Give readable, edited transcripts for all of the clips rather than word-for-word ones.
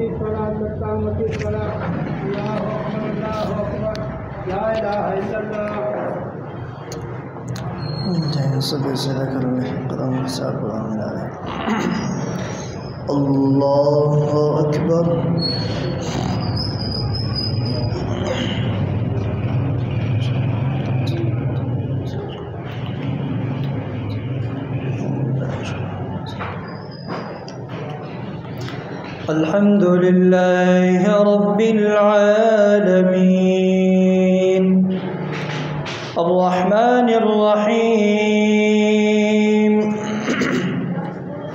कामती सलात कामती सलात अल्लाहु अकबर ला इलाहा इल्लल्लाह सभी से लेकर कदम से अल्लाहु अकबर अल्हम्दुलिल्लाहि रब्बिल आलमीन अर्रहमानिर रहीम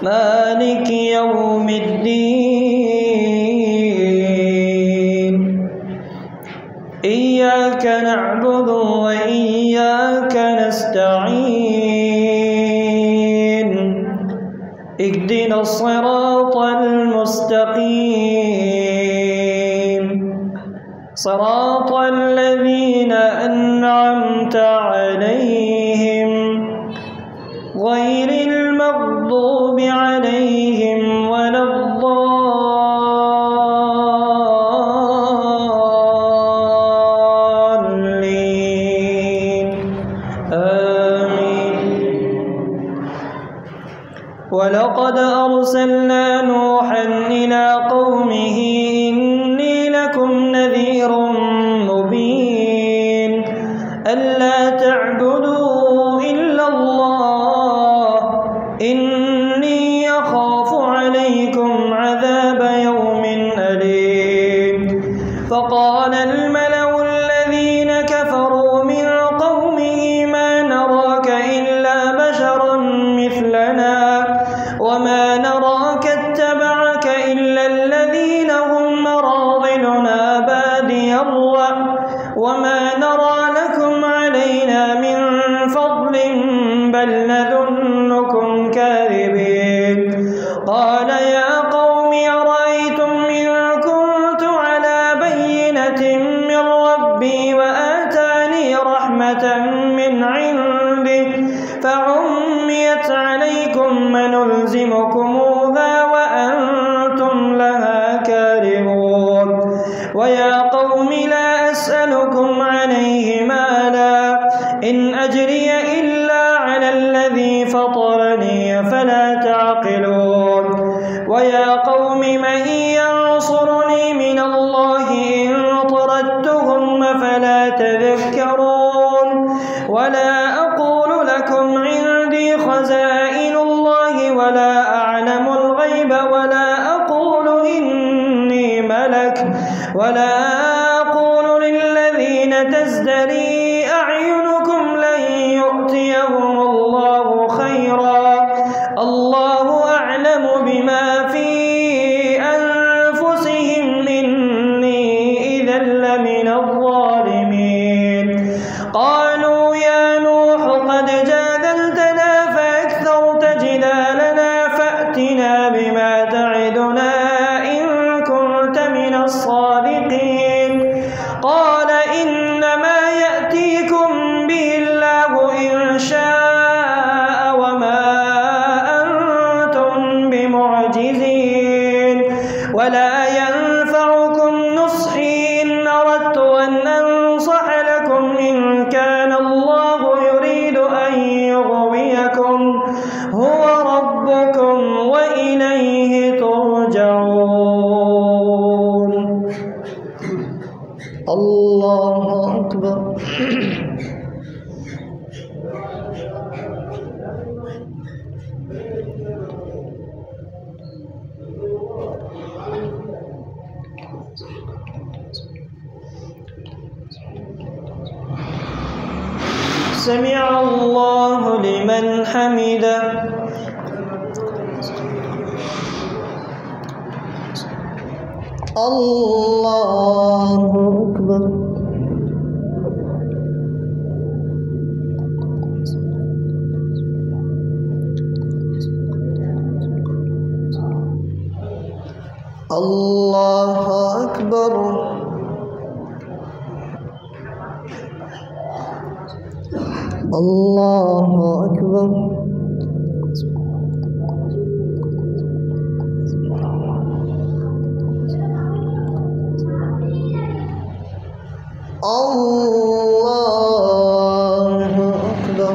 मालिकि यौमिद्दीन इय्याका नअबुदु व इय्याका नस्तईन इहदिना सिरातल मुस्तकीम सिरातल लज़ीना अन्अमत अलैहिम गैरिल मग़दूबि अलैहिम वलद्दाल्लीन आमीन। वलक़द अर्सलना नूहन इला क़ौमिही इन्नी लकुम नज़ीरुम मुबीन अल्ला तअबुदू इल्लल्लाह इन्नी अख़ाफ़ु अलैकुम अज़ाब यौमिन अलीम। फ़क़ाल अल-मलअु अल्लज़ीन कफ़रू मिन क़ौमिही मा नराक इल्ला बशरन मिथलना वमा नराक इत्तबअक इल्ला अल्लज़ीन हुम अराज़िलुना बादिय الرأي वमा नरा लकुम अलैना मिन फ़ज़लिन बल नज़ुन्नुकुम काज़िबीन। क़ाल या क़ौमि अरअय्तुम इन कुन्तु अला बय्यिनतिन मिन रब्बी व आतानी रहमतन मिन इंदिही फ़उम्मियत अलैकुम अनुल्ज़िमुकुमूहा व अंतुम लहा कारिहून। वया क़ौमि ला अस्अलुकुम अलैहि माला इन अजरिय इल्ला अलल्लज़ी फ़तरनी अफ़ला तअक़िलून। वया क़ौमि मन यंसुरनी मिनल्लाहि इन तरद्तुहुम अफ़ला तज़क्करून। वला अक़ूलु लकुम इंदी ख़ज़ाइनुल्लाहि वला अअलमुल ग़ैब वला अक़ूलु इन्नी मलक वला अक़ूलु लिल्लज़ीन तज़दरी अअयुनुकुम लन यु'तियहुमुल्लाहु ख़ैरा अल्लाहु अअलमु बिमा फ़ी अनफ़ुसिहिम इन्नी इज़न लमिनज़ ज़ालिमीन। क़ालू या नूह क़द जादलतना फ़अक्थरत जिदालना फ़अतिना बिमा त'iदुना इन कुन्त मिनस सादिक़ीन। क़ाल इन्नमा यअतीकुम बिहिल्लाहु इन शाअ वमा अंतुम बिमुअजिज़ीन वला यंफ़उकुम नुस्ही इन अरदतु अन अंसह लकुम इन कान अल्लाहु युरीदु अन युग़वियकुम हुवा रब्बुकुम व इलैहि तुरजऊन। अल्लाहु अकबर। समिअ अल्लाहु लिमन हमिदह। अल्लाहु अकबर। अल्लाहु अकबर। अल्लाहु अकबर। الله أكبر.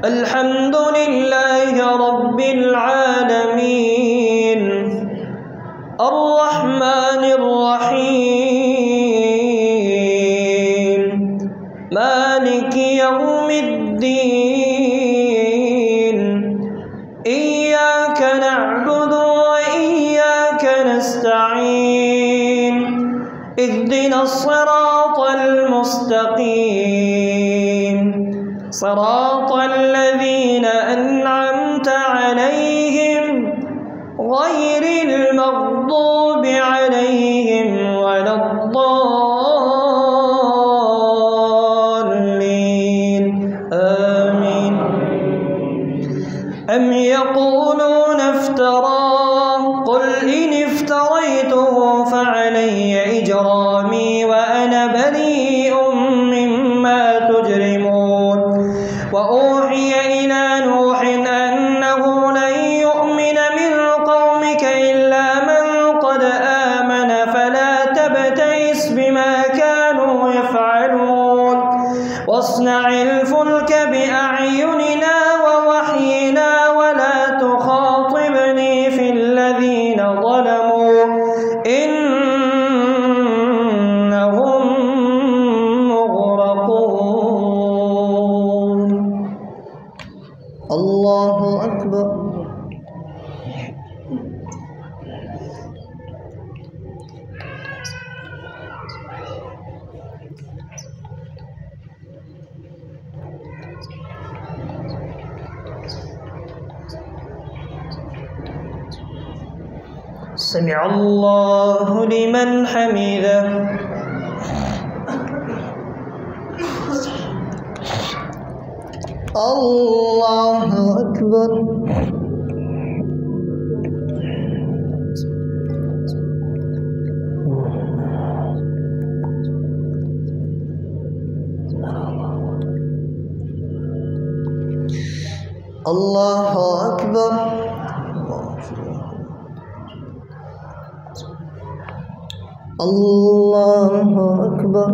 الحمد لله رب العالمين الرحمن الرحيم مالك يوم الدين إياك نعبد وإياك نستعين اهدنا الصراط المستقيم صراط الذين أنعمت عليهم غير المغضوب عليهم ولا الضالين آمين. أم يقولون افتراه قل إن افتريته فعلي إجرامي وأنا بريء مما تجرمون. وأوحي إلى نوح أنه لن يؤمن من قومك إلا من قد آمن فلا تبتئس بما كانوا يفعلون واصنع الفلك بأعيننا ووحينا ولا تخاطبني في الذين ظلموا إنهم مغرقون. الله أكبر. سمع الله لمن حمده. الله أكبر. الله أكبر. الله أكبر.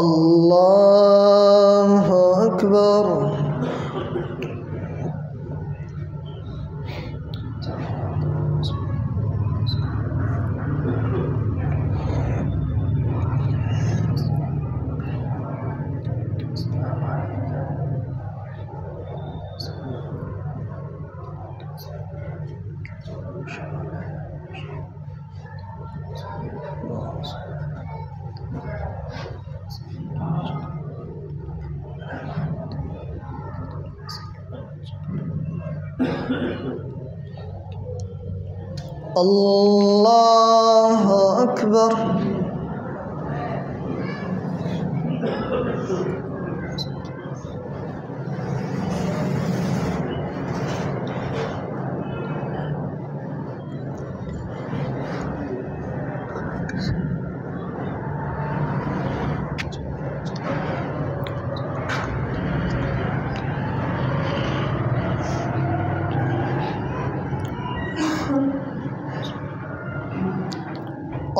الله أكبر. الله أكبر.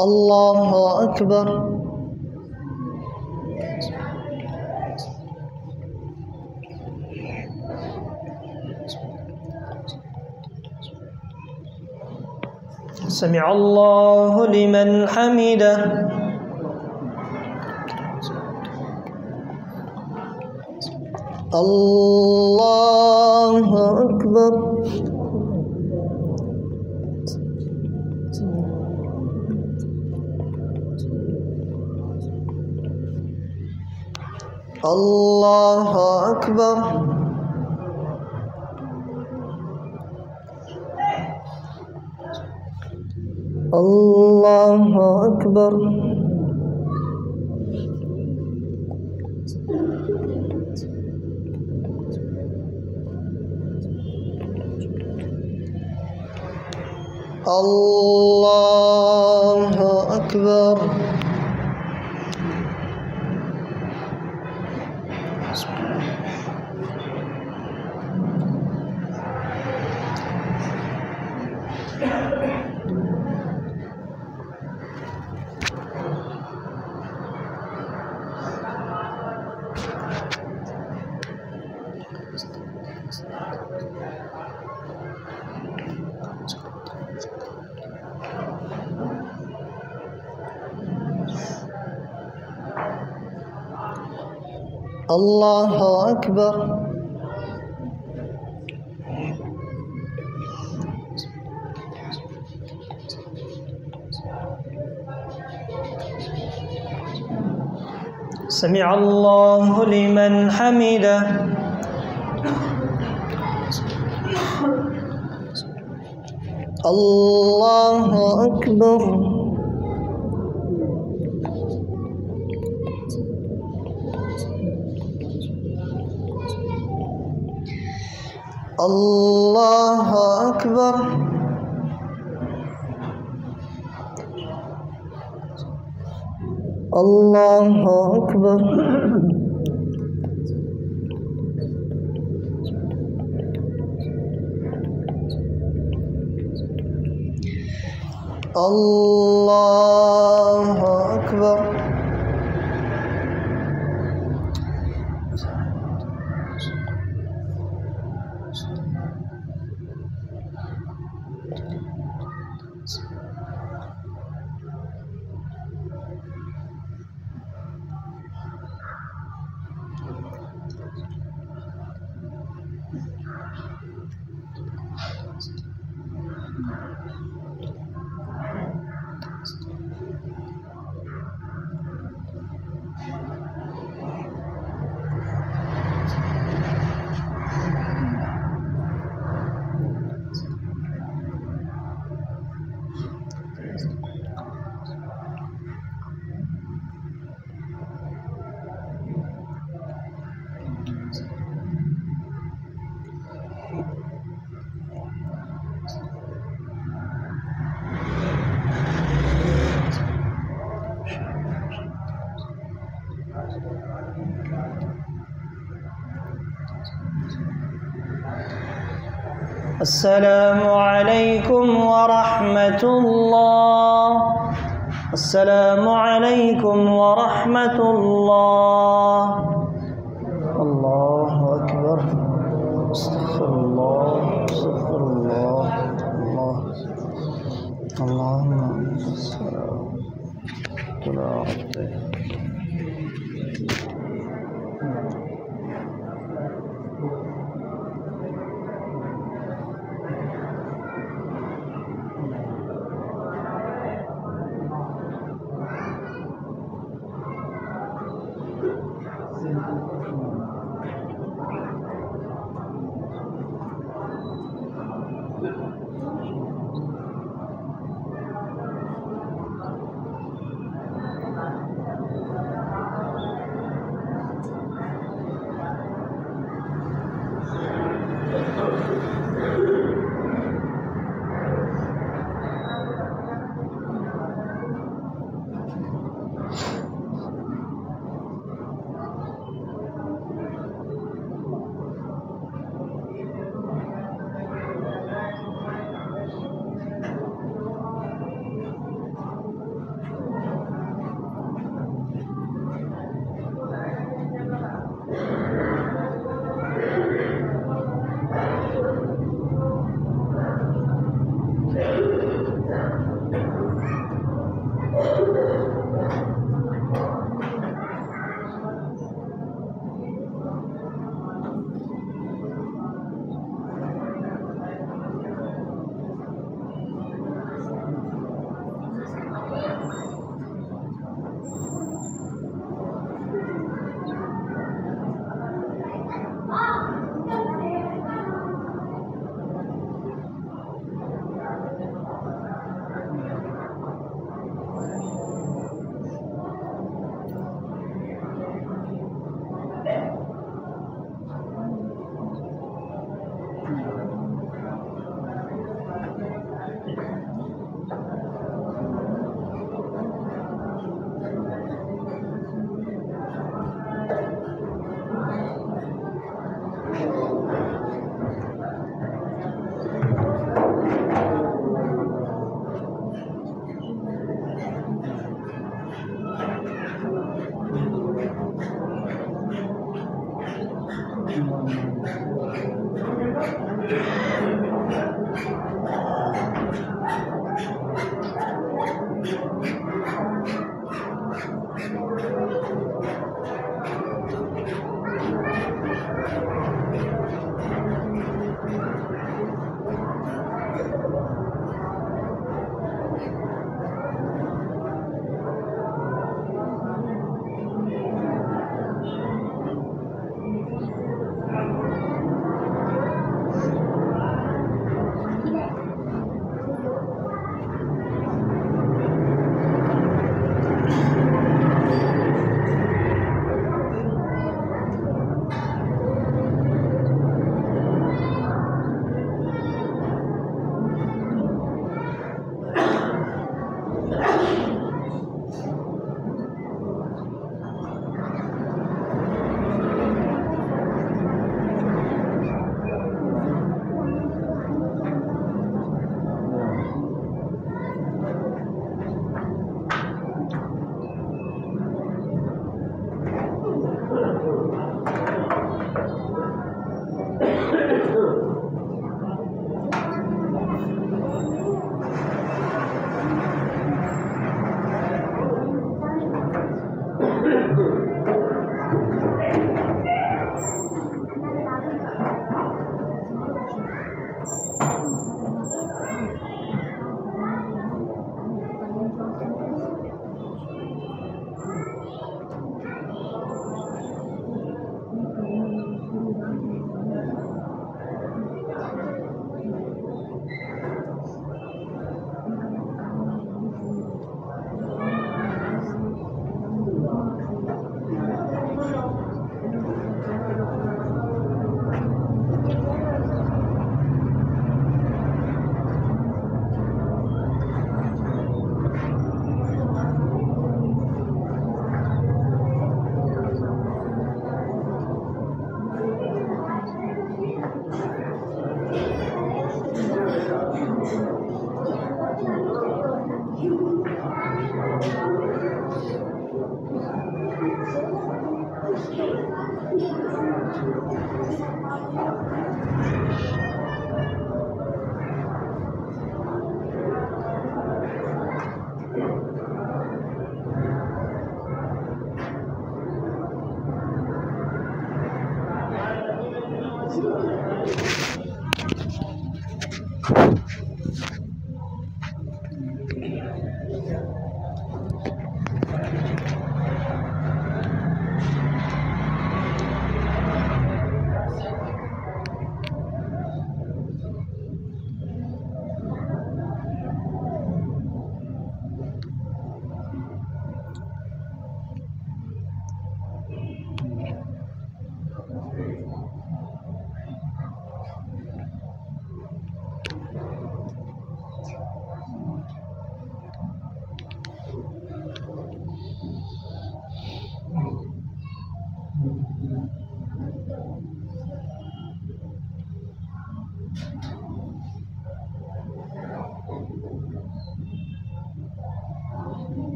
الله أكبر. سمع الله لمن حمده. الله أكبر. الله أكبر. الله أكبر. الله أكبر. الله أكبر. سمع الله لمن حمده. الله أكبر. الله أكبر. الله أكبر. الله أكبر. السلام عليكم ورحمة الله. السلام عليكم ورحمة الله. الله أكبر. استغفر الله استغفر الله. اللهم صل على عبدك.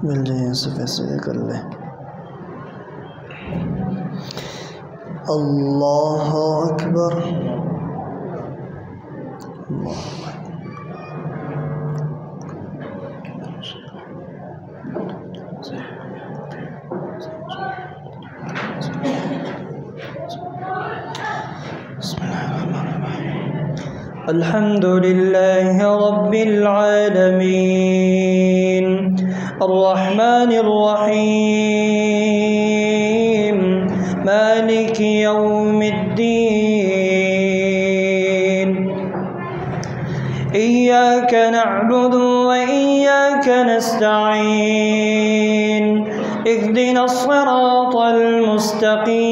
मिल जाए सफ़े कर ले। अल्लाह अकबर। अल्हम्दुलिल्लाह रब्बिल आलमीन अर्रहमानिर रहीम मालिकि यौमिद्दीन इय्याक नअबुदु व इय्याक नस्तईन इहदिनस सिरातल मुस्तकीम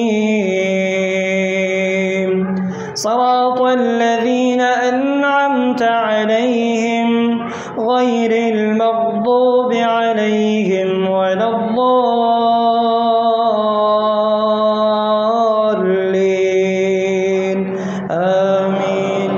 सिरातल लज़ीना أنعمت عليهم غير المغضوب عليهم ولا الضالين آمين.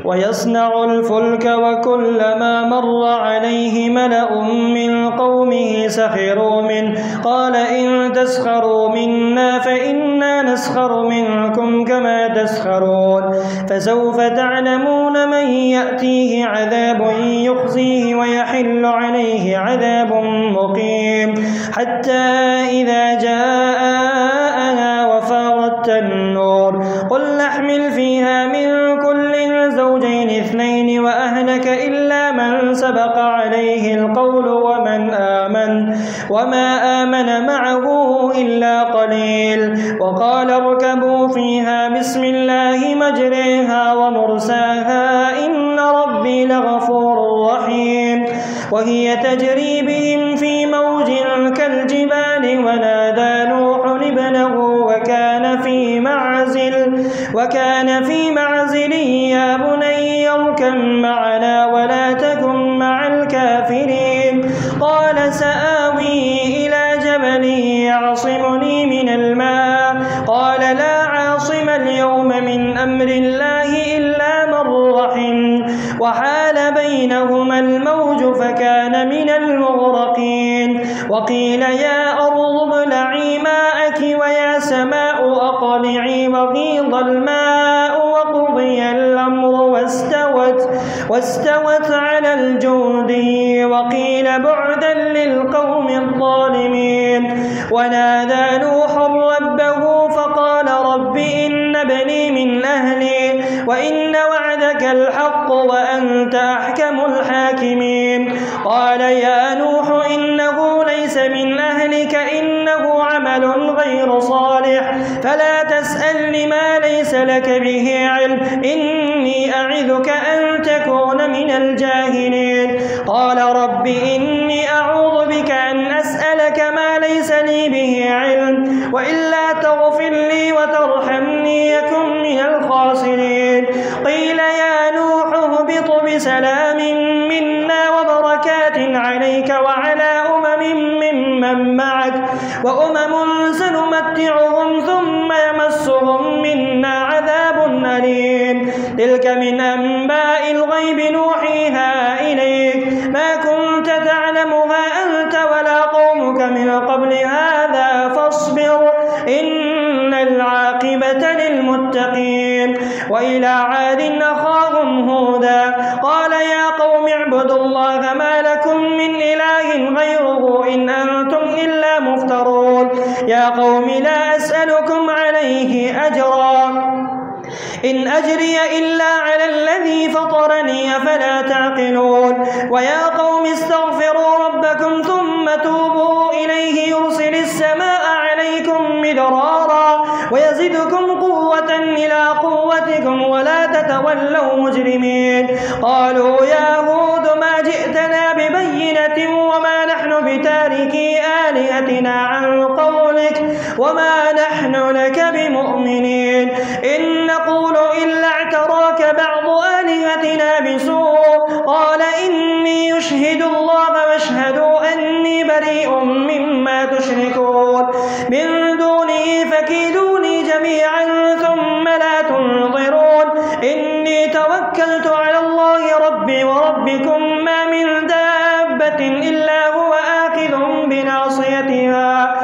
ويصنع الفلك وكلما مر عليه ملأ من قومه سخروا منه قال إن تسخروا منا فإنا نسخر منكم كما تسخرون فسوف تعلمون من يأتيه عذاب يخزيه ويحل عليه عذاب مقيم حتى إذا جاءنا وفارت النور قل نحمل فيها من كل زوجين اثنين وأهلك إلا من سبق عليه القول وما آمن معه إلا قليل وقال اركبوا فيها بسم الله مجريها ومرساها إن ربي لغفور رحيم وهي تجري بهم في موج كالجبال ونادى نوح ابنه وكان في معزل يا بني اركب معنا ولا تكن مع الكافرين قال سآوي إلى جبل يعصمني من الماء قال لا عاصم اليوم من أمر الله إلا من رحم وحال بينهما الموج فكان من المغرقين وقيل يا أرض ابلعي ماءك ويا سماء أقلعي وغيض الماء وقضي وقضي الأمر واستوت على الجودي وقيل بعدا للقوم الظالمين. ونادى نوح ربه فقال رب إن ابني من أهلي وإن وعدك الحق وأنت أحكم الحاكمين. قال يا نوح إنه ليس من أهلك إنه عمل غير صالح فلا تسألني ما ليس لك به علم إني أعظك أن تكون من الجاهلين. قال رب إني أعوذ بك أن أسألك ما ليس لي به علم وإلا تغفر لي وترحمني يكن من الخاسرين. قيل يا نوح اهبط بسلام منا وبركات عليك وعلى ممن معك وأمم سنمتعهم ثم يمسهم منا عذاب أليم. تلك من أنباء الغيب نوحيها إليك ما كنت تعلمها أنت ولا قومك من قبل هذا فاصبر إن العاقبة للمتقين. وإلى عاد أخاهم هودا قال يا قوم اعبدوا الله ما لكم من إله غيره إن أنتم إلا مفترون. يا قوم لا أسألكم عليه أجرا إن أجري إلا على الذي فطرني أفلا تعقلون. ويا قوم استغفروا ربكم ثم توبوا إليه يرسل السماء عليكم مدرارا ويزدكم قوة إلى قوتكم ولا تتولوا مجرمين. قالوا يا هود ما جئتنا ببينة وما نحن بتاركي آلهتنا عن قولك وما نحن لك بمؤمنين إن نقول إلا اعتراك بعض آلهتنا بسوء. قال إني يشهد الله واشهدوا أني بريء مما تشركون من دونه فكيدوني جميعا ثم لا تنظرون. إني توكلت على الله ربي وربكم ما من دابة إلا هو آخذ بناصيتها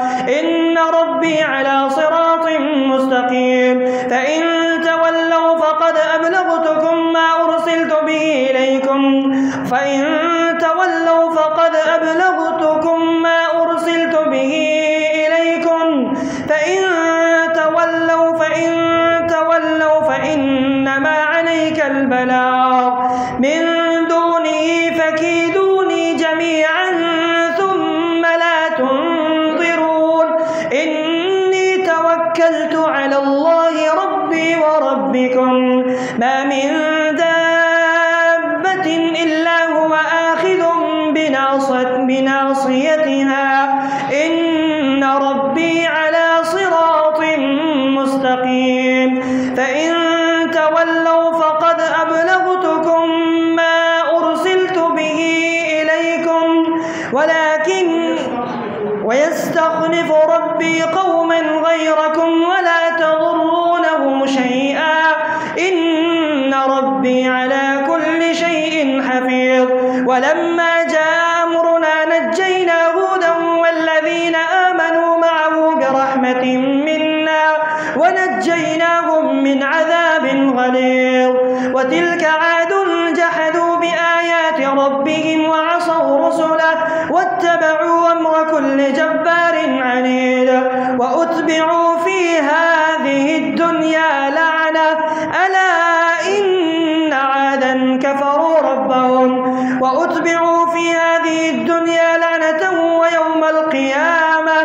إن ربي على صراط مستقيم. فإن تولوا فقد أبلغتكم ما أرسلت به إليكم فإنما عليك البلاغ من دونه فكيدوني جميعا ثم لا تنظرون. إني توكلت على الله ربي وربكم ما من دابة إلا هو آخذ بناصيتها إن ربي على صراط مستقيم. فإن تولوا فقد أبلغتكم ما أرسلت به إليكم ويستخلف ربي قوما غيركم ولا تضرونه شيئا إن ربي على كل شيء حفيظ. ولما جاء أمرنا نجينا هودا والذين آمنوا معه برحمة منا ونجيناهم من عذاب غليظ. وتلك عاد جحدوا بآيات ربهم وعصوا رسله واتبعوا أمر كل جبار عنيد. وأتبعوا في هذه الدنيا لعنة ألا إن عادا كفروا ربهم. وأتبعوا في هذه الدنيا لعنة ويوم القيامة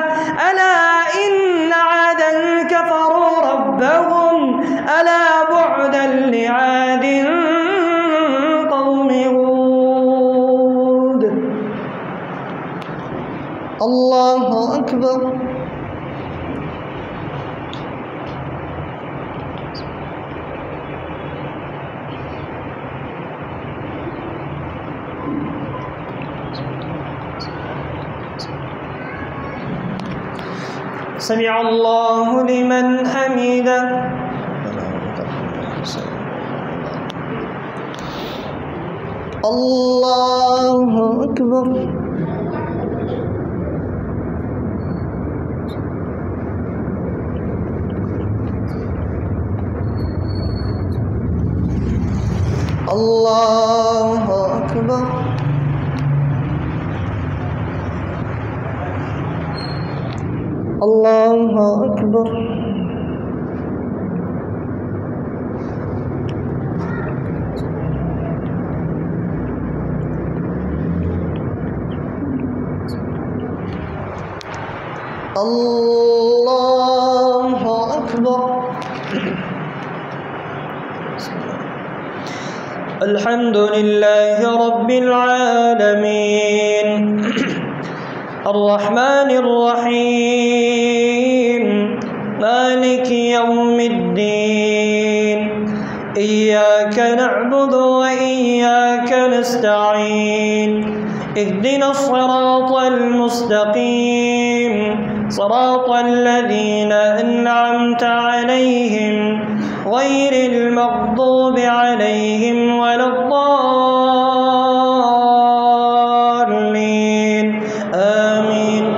ألا إن عادا كفروا ربهم ألا بعدا لعاد قوم هود. الله أكبر. سمع الله لمن حمده. الله أكبر. الله أكبر الله أكبر الله أكبر. الحمد لله رب العالمين الرحمن الرحيم مالك يوم الدين إياك نعبد وإياك نستعين اهدنا الصراط المستقيم صراط الذين أنعمت عليهم غير المغضوب عليهم ولا الضالين آمين.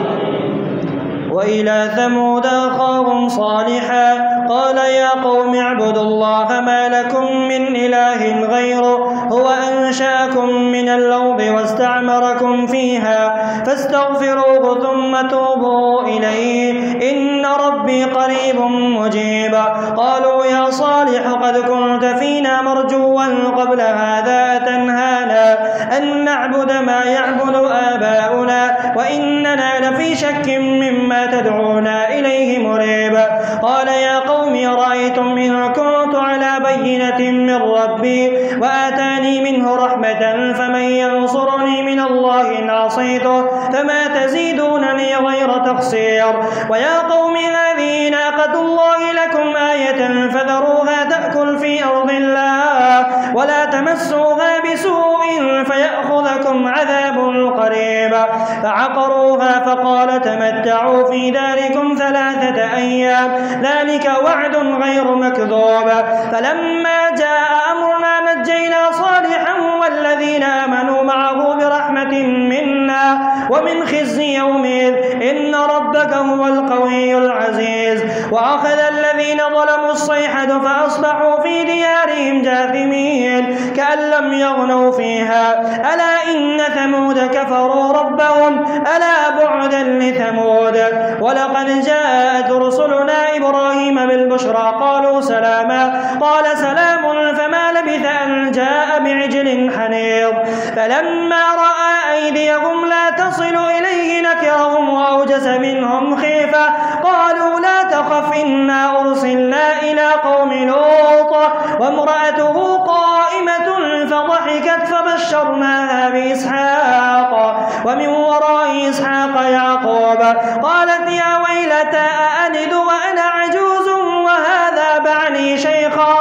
وإلى ثمود أخاهم صالحا قال يا قوم اعبدوا الله ما لكم من إله غيره هو أنشأكم من الأرض واستعمركم فيها فاستغفروه ثم توبوا إليه إن ربي قريب مجيب. قالوا يا صالح قد كنت فينا مرجوا قبل هذا أتنهانا أن نعبد ما يعبد آباؤنا وإننا لفي شك مما تدعونا إليه مريب. قال يا قوم رأيتم إن كنت على بينة من ربي وآتاني منه رحمة فمن ينصرني من الله إن عصيته فما تزيدونني غير تقصير. ويا قوم هذه ناقة الله لكم آية فذروها تأكل في أرض الله ولا تمسوها بسوء فيأخذكم عذاب قريب. فعقروها فقال تمتعوا في داركم 3 أيام ذلك وعد غير مكذوب. فلما جاء أمرنا نجينا صالحا والذين آمنوا معه برحمة منا ومن خزي يومئذ إن ربك هو القوي العزيز. وأخذ الذين ظلموا الصيحة فأصبحوا في ديارهم جاثمين كأن لم يغنوا فيها ألا إن ثمود كفروا ربهم ألا بعدا لثمود. ولقد جاءت رسلنا إبراهيم بالبشرى قالوا سلاما قال سلام فما لبث أن جاء بعجل حنيظ. فلما رأى أيديهم لا تصل إليه نكرهم وأوجس منهم خيفة قالوا لا تخف إنا أرسلنا إلى قوم لوط وامرأته قائمة فضحكت فبشرناها بإسحاق ومن وراء إسحاق يعقوب قالت يا ويلتى أألد وأنا عجوز وهذا بعلي شيخا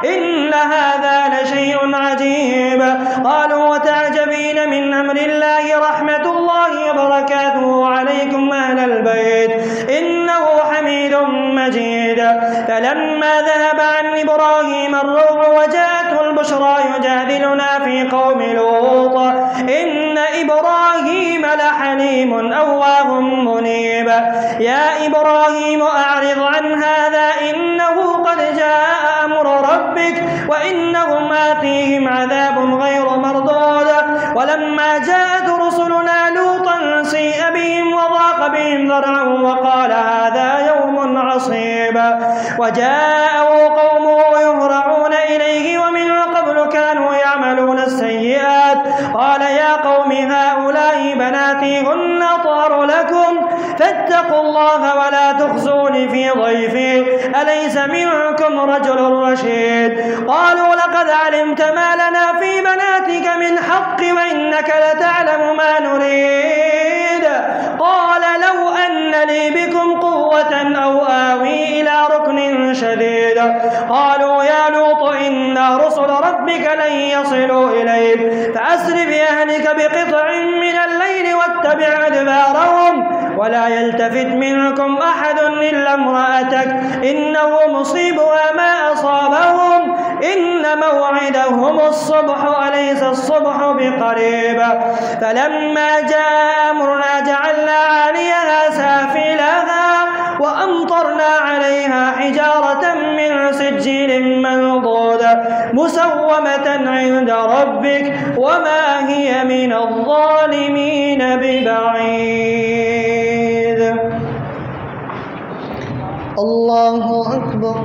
إن هذا لشيء عجيب. قالوا وتعجبين من أمر الله رحمة الله وبركاته عليكم أهل البيت إنه حميد مجيد. فلما ذهب عن إبراهيم الروع وجاءته البشرى يجادلنا في قوم لوط إن إبراهيم لحليم أواه منيب. يا إبراهيم أعرض عن هذا إنه قد جاء أمر ربك وإنهم آتيهم عذاب غير مردود. ولما جاءت رسلنا لوطا سيء بهم وضاق بهم ذرعا وقال هذا يوم عصيب. وجاءه قومه يهرعون إليه ومن قبل كانوا يعملون السيئات قال يا قوم هؤلاء بناتي هن أطهر لكم فاتقوا الله ولا تخزوني في ضيفي أليس منكم رجل رشيد. قالوا لقد علمت ما لنا في بناتك من حق وإنك لتعلم ما نريد. قال لو أن لي بكم قوة أو آوي إلى ركن شديد. قالوا يا لوط إن رسل ربك لن يصلوا إليك فأسر بأهلك بقطع من الليل واتبع أدبارهم ولا يلتفت منكم أحد إلا امرأتك إنه مصيبها ما أصابهم إن موعدهم الصبح أليس الصبح بقريب. فلما جاء أمرنا جعلنا عاليها سافلها وأمطرنا عليها حجارة من سجيل منضود مسومة عند ربك وما هي من الظالمين ببعيد. الله أكبر.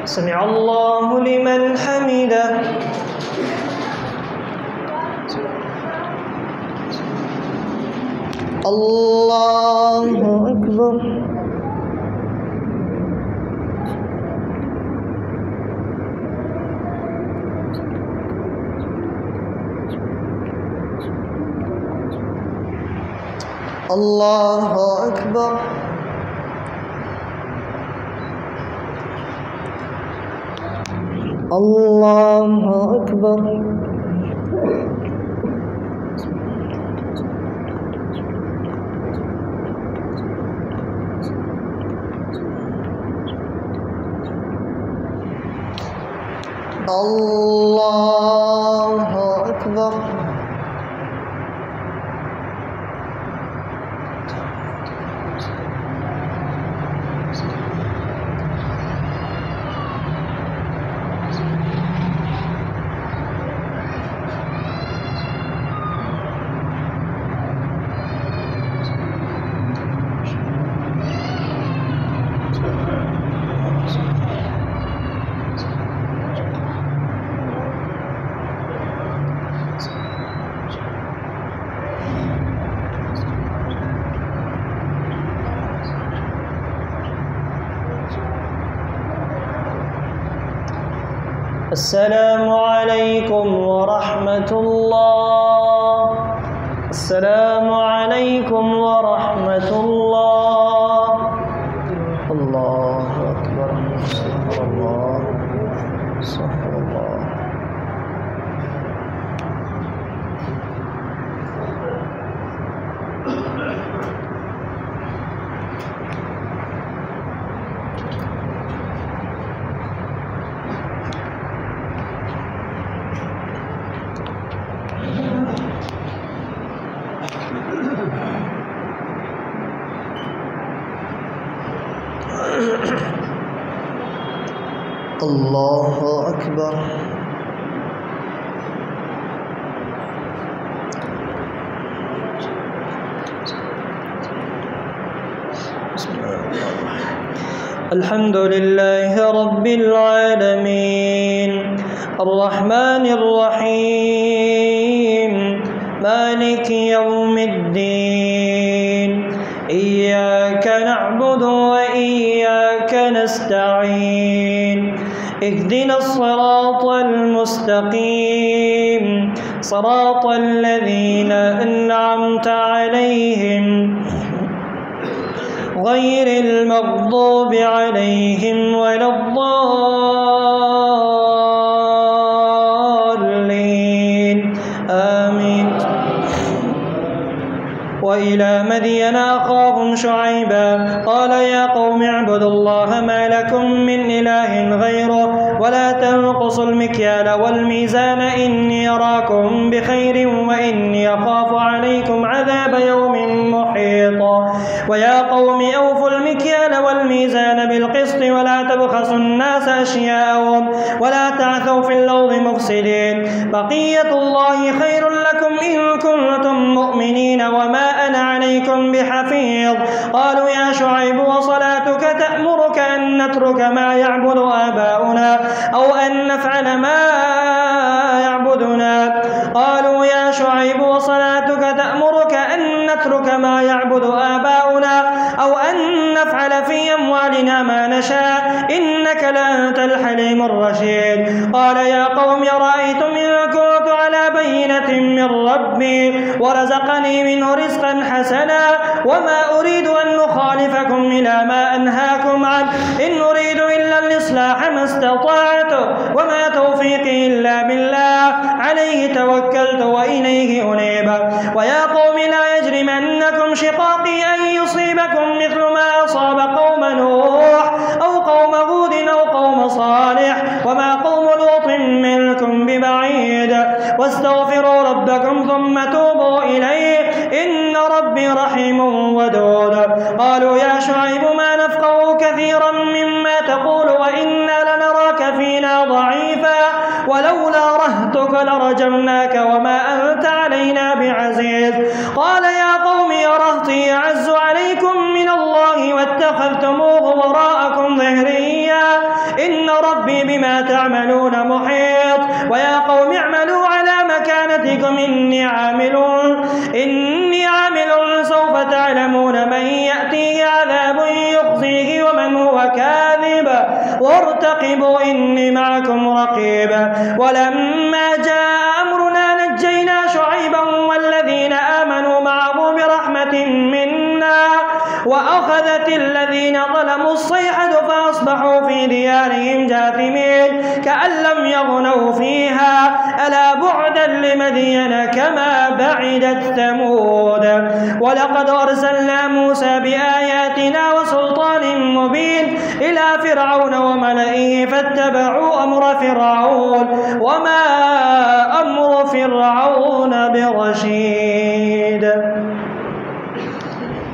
سمع الله لمن حمده. الله أكبر. الله أكبر. الله أكبر. الله أكبر. السلام عليكم ورحمة الله. السلام عليكم ورحمة الله. الله أكبر. استغفر الله. استغفر الله. الله أكبر. الحمد لله رب العالمين الرحمن الرحيم مالك يوم الدين إياك نعبد وإياك نستعين اهدنا الصراط المستقيم صراط الذين أنعمت عليهم غير المغضوب عليهم ولا الضالين آمين. وإلى مدين أخاهم شعيبا قال يا قوم اعبدوا الله ما لكم من إله غيره ولا تنقصوا المكيال والميزان إني أراكم بخير وإني أخاف عليكم عذاب يوم محيط. ويا قوم أوفوا المكيال والميزان بالقسط ولا تبخسوا الناس أشياءهم ولا تعثوا في الأرض مفسدين بقية الله خير لكم إن كنتم مؤمنين وما أنا عليكم بحفيظ. قالوا يا شعيب وصلاتك تأمرك أن نترك ما يعبد آباؤنا أو أن نفعل ما يعبدنا. قالوا يا شعيب وصلاتك تأمرك أن نترك ما يعبد آباؤنا أو أن نفعل في أموالنا ما نشاء إنك لأنت الحليم الرشيد. قال يا قوم رأيتم إن كنت على بينة من ربي ورزقني منه رزقا حسنا وما أريد أن نخالفكم إلى ما أنهاكم عنه إن أريد إلا الإصلاح ما استطعت وما توفيقي إلا بالله عليه توكلت وإليه أنيب. ويا قوم لا يجرمنكم شقاقي أن يصيبكم مثل ما أصاب قوم نوح أو قوم هود أو قوم صالح وما قوم لوط منكم ببعيد ثم توبوا إليه إن ربي رحيم ودود. قالوا يا شعيب ما نفقه كثيرا مما تقول وإنا لنراك فينا ضعيفا ولولا رهتك لرجمناك وما أنت علينا بعزيز. قال يا قوم رهطي أعز عليكم من الله واتخذتموه وراءكم ظهريا إن ربي بما تعملون محيط. ويا قوم اعملوا على مكانتكم إني عامل سوف تعلمون من يأتيه عذاب يخزيه ومن هو كاذب وارتقبوا إني معكم رقيب. ولما جاء أمرنا نجينا شعيبا والذين آمنوا معه برحمة منا وأخذت الذين ظلموا الصيحة فأصبحوا في ديارهم جاثمين كأن لم يغنوا فيها ألا بعدا لمدين كما بعدت ثمود. ولقد أرسلنا موسى بآياتنا وسلطان مبين إلى فرعون وملئه فاتبعوا أمر فرعون وما أمر فرعون برشيد.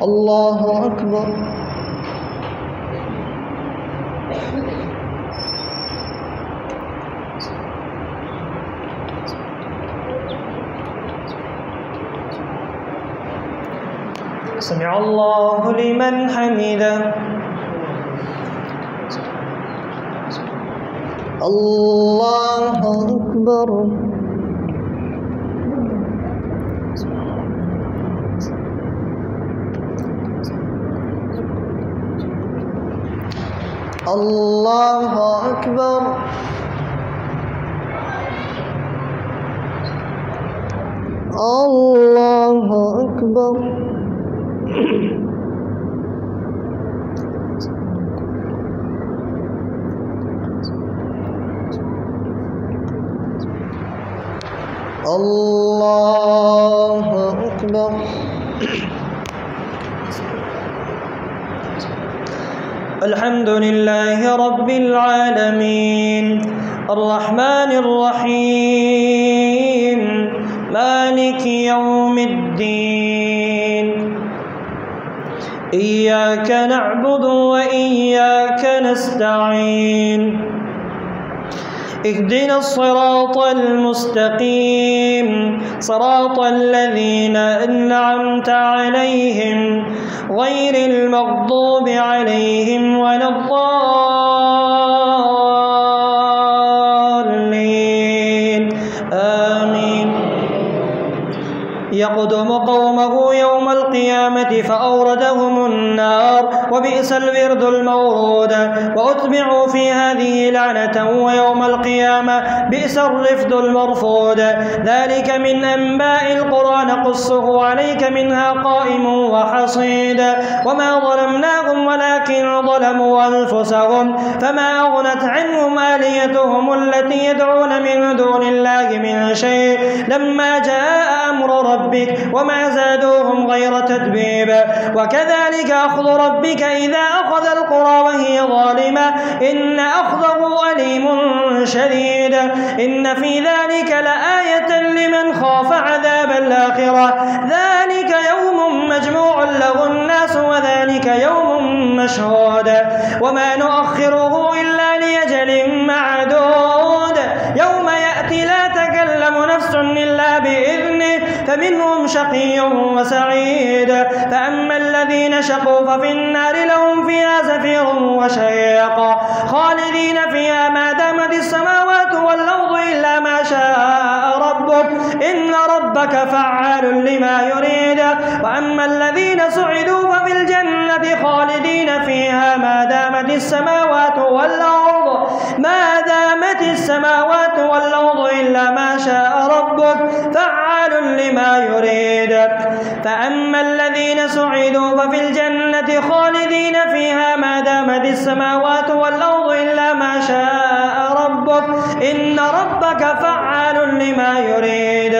الله أكبر. سمع الله لمن حمده. الله أكبر. الله أكبر. الله أكبر. الله أكبر. الحمد لله رب العالمين الرحمن الرحيم مالك يوم الدين إياك نعبد وإياك نستعين اهدنا الصراط المستقيم صراط الذين أنعمت عليهم غير المغضوب عليهم ولا الضالين آمين. يقدم قومه يوم القيامة فأوردهم النار وبئس الورد المورود وأتبعوا في هذه لعنة ويوم القيامة بئس الرفد المرفود. ذلك من أنباء القرى نقصه عليك منها قائم وحصيد. وما ظلمناهم ولكن ظلموا أنفسهم فما أغنت عنهم آليتهم التي يدعون من دون الله من شيء لما جاء أمر ربك وما زادوهم غير تتبيب. وكذلك أخذ ربك إذا أخذ القرى وهي ظالمة إن أخذه أليم شديد. إن في ذلك لآية لمن خاف عذاب الآخرة ذلك يوم مجموع له الناس وذلك يوم مشهود وما نؤخره إلا لأجل معدود يوم يأتي لا تكلم نفس إلا بإذنه فمنهم شقي وسعيد. فأما الذين شقوا ففي النار لهم فيها زفير وشهيق خالدين فيها ما دامت السماوات والأرض إلا ما شاء ربك إن ربك فعال لما يريد. وأما الذين سعدوا ففي الجنة خالدين فيها ما دامت السماوات والأرض إلا ما شاء ربك فعال لما يريد. فأما الذين سعدوا ففي الجنة خالدين فيها ما دامت السماوات والأرض إلا ما شاء ربك إن ربك فعال لما يريد.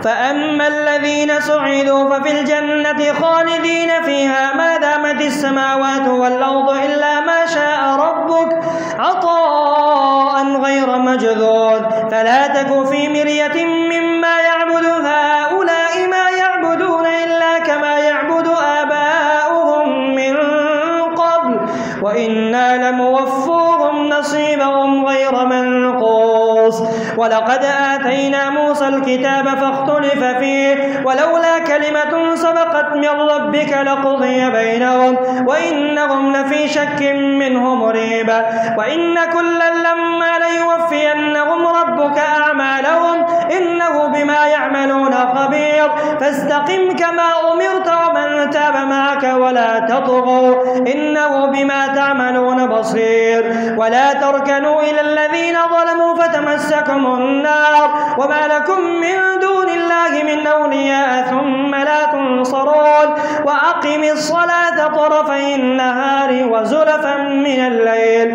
فأما الذين سعدوا ففي الجنة خالدين فيها ما دامت السماوات والأرض إلا ما شاء ربك عطاء غير مجذوذ فلا تك في مرية مما يعبد هؤلاء ما يعبدون إلا كما يعبد آباؤهم من قبل وإنا لموفوهم نصيبهم غير منقوص ولقد آتينا موسى الكتاب فاختلف فيه ولولا كلمة سبقت من ربك لقضي بينهم وإنهم لفي شك منه مريب وإن كلا لما ليوفينهم ربك أعمالهم إنه بما يعملون خبير فاستقم كما أمرت ومن تاب معك ولا تطغوا إنه بما تعملون بصير ولا تركنوا إلى الذين ظلموا فتمسكم النار وما لكم من دون الله من أولياء ثم لا تنصرون وأقم الصلاة طرفي النهار وزلفا من الليل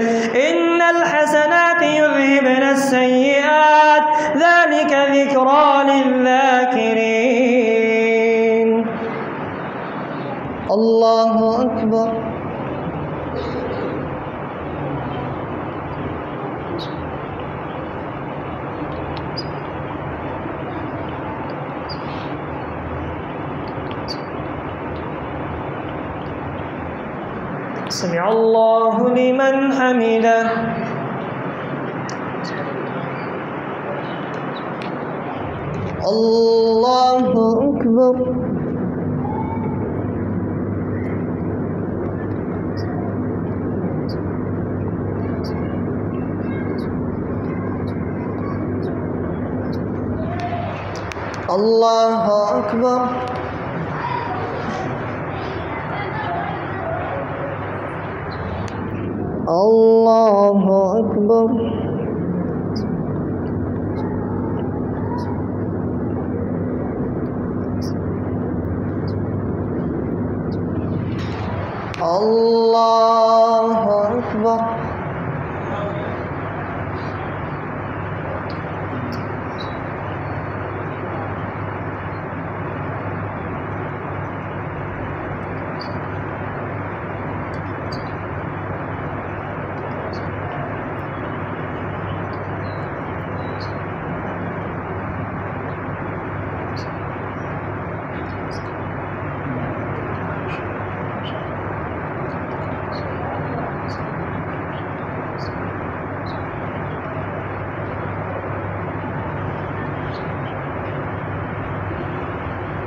إن الحسنات يذهبن السيئات ذلك ذكرى للذاكرين. الله أكبر. سمع الله لمن حمده. الله أكبر. الله أكبر. الله أكبر. الله أكبر.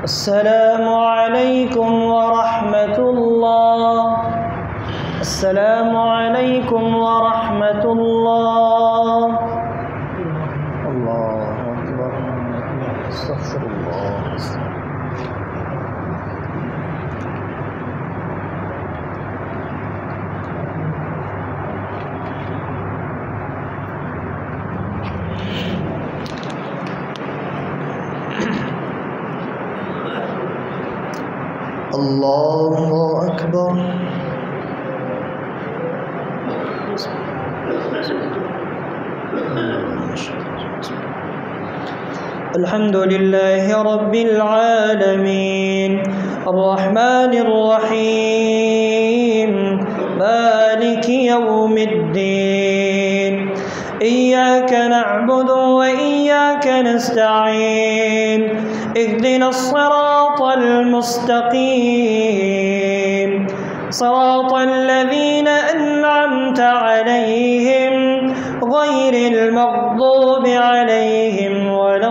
السلام عليكم ورحمة الله. السلام عليكم ورحمة الله. الله أكبر. استغفر الله. الله أكبر. الحمد لله رب العالمين الرحمن الرحيم مالك يوم الدين إياك نعبد وإياك نستعين اهدنا الصراط المستقيم صراط الذين أنعمت عليهم غير المغضوب عليهم ولا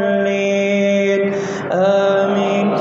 الضالين آمين.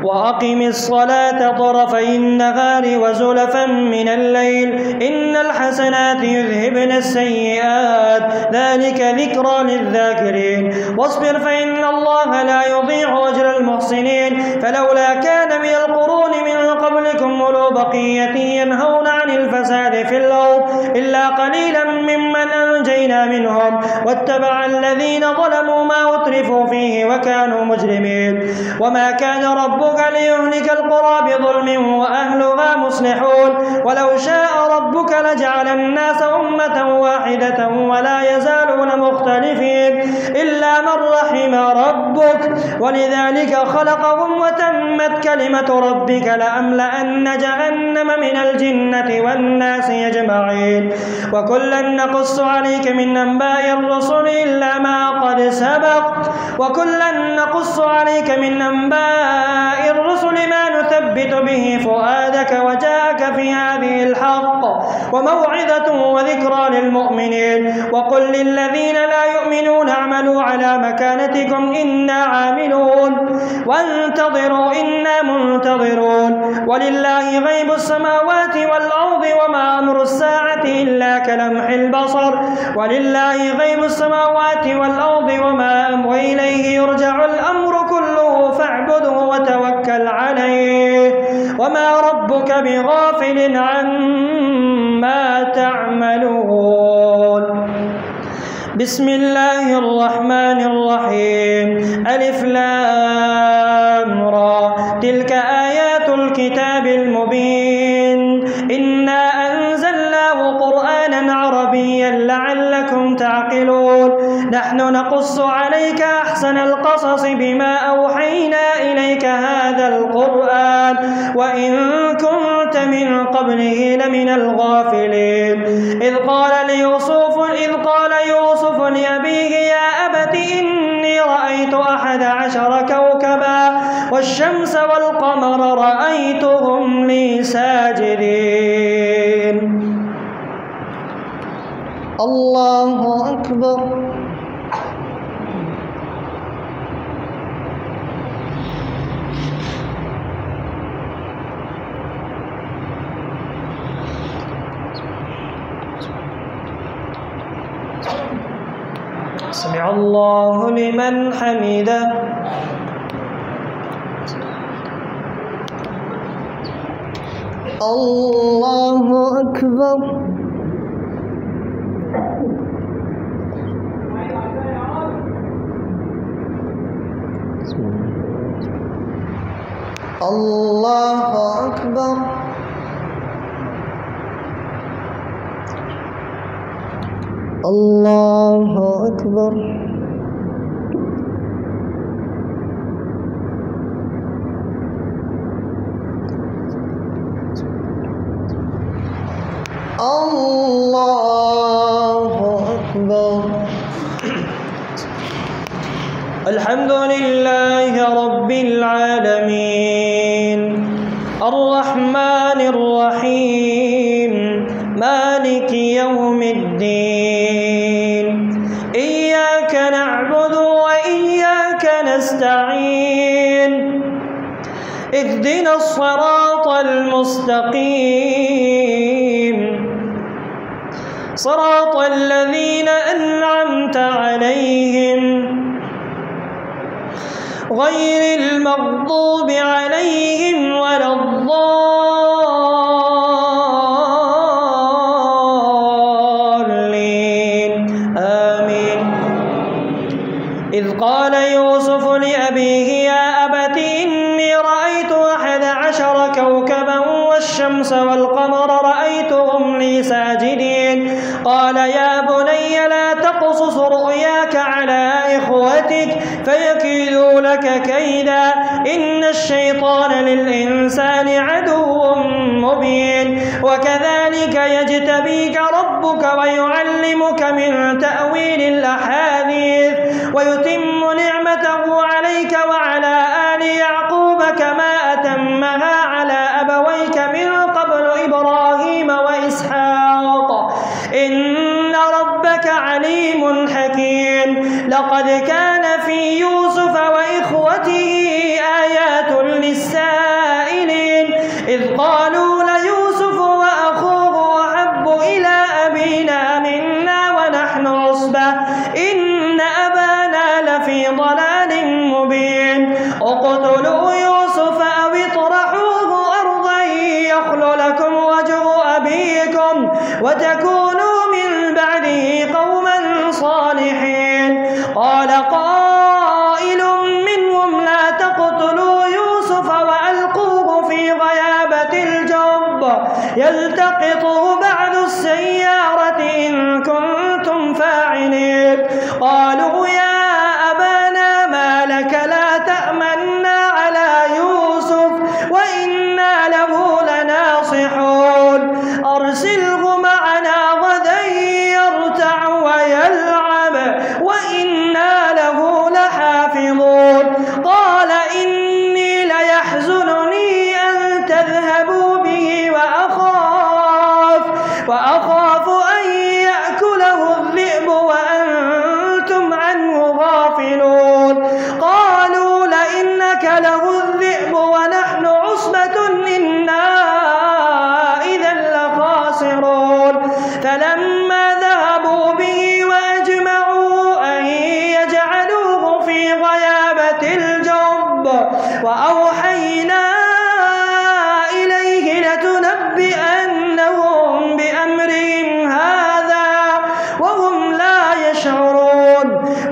وأقم الصلاة طرفي النهار وزلفا من الليل إن الحسنات يذهبن السيئات ذلك ذكرى للذاكرين واصبر فإن الله لا يضيع أجر المحسنين فلولا كان من القرون من قبلكم أولو بقية ينهون عن الفساد في الأرض إلا قليلا ممن أنجينا منهم واتبع الذين ظلموا ما أترفوا فيه وكانوا مجرمين وما كان ربك ليهلك القرى بظلم وأهلها مصلحون ولو شاء ربك لجعل الناس أمة واحدة ولا يزالون مختلفين إلا من رحم ربك ولذلك خلقهم وتمت كلمة ربك لأملأن جهنم من الجنة والناس أجمعين وكلا نقص عليك من أنباء الرسل إلا ما قد سبق وكلا نقص عليك من أنباء الرسل ما نثبت به فؤادك وجاءك في هذه الحق وموعظة وذكرى للمؤمنين وقل للذين لا يؤمنون اعملوا على مكانتكم إنا عاملون وانتظروا إنا منتظرون ولله غيب السماوات والأرض وما أمر الساعة إلا كلمح البصر ولله غيب السماوات والأرض وإليه يرجع الأمر كله فاعبده وتوكل عليه وما ربك بغافل عما تعملون. بسم الله الرحمن الرحيم ألف لام را تلك آيات الكتاب المبين إنا أنزلناه قرآنا عربيا لعلكم تعقلون نحن نقص عليك أحسن القصص بما أوحينا إليك هذا القرآن وإن كنت من قبله لمن الغافلين إذ قال يوسف لأبيه يا أبت إني رأيت 11 كوكبا والشمس والقمر رأيتهم لي ساجدين. الله أكبر. سمع الله لمن حمده. الله أكبر. الله أكبر. الله أكبر. الله أكبر. الحمد لله رب العالمين الرحمن الرحيم مالك يوم الدين إياك نعبد وإياك نستعين اهدنا الصراط المستقيم صراط الذين أنعمت عليهم غير المغضوب عليهم ولا الضالين آمين. إذ قال يوسف لأبيه يا أبت إني رأيت 11 كوكبا والشمس والقمر رأيتهم لي ساجدين قال يا بني لا تقصص رؤياك على إخوتك فيكيدوا لك كيدا إن الشيطان للإنسان عدو مبين وكذلك يجتبيك ربك ويعلمك من تأويل الأحاديث ويتم نعمته عليك وعلى آل يعقوب كما أتمها على أبويك من قبل إبراهيم وإسحاق إن ربك عليم حكيم. لقد كان في يوسف وإخوته آيات للسائلين إذ قالوا ليوسف وأخوه أحب إلى أبينا منا ونحن عصبة إن أبانا لفي ضلال مبين اقتلوا يوسف أو اطرحوه أرضا يخل لكم وجه أبيكم وتكونوا من بعده قوما صالحين. قال قائل منهم لا تقتلوا يوسف وألقوه في غيابة الجب يلتقطه بعض السيارة إن كنتم فاعلين. قالوا يا أبانا ما لك لا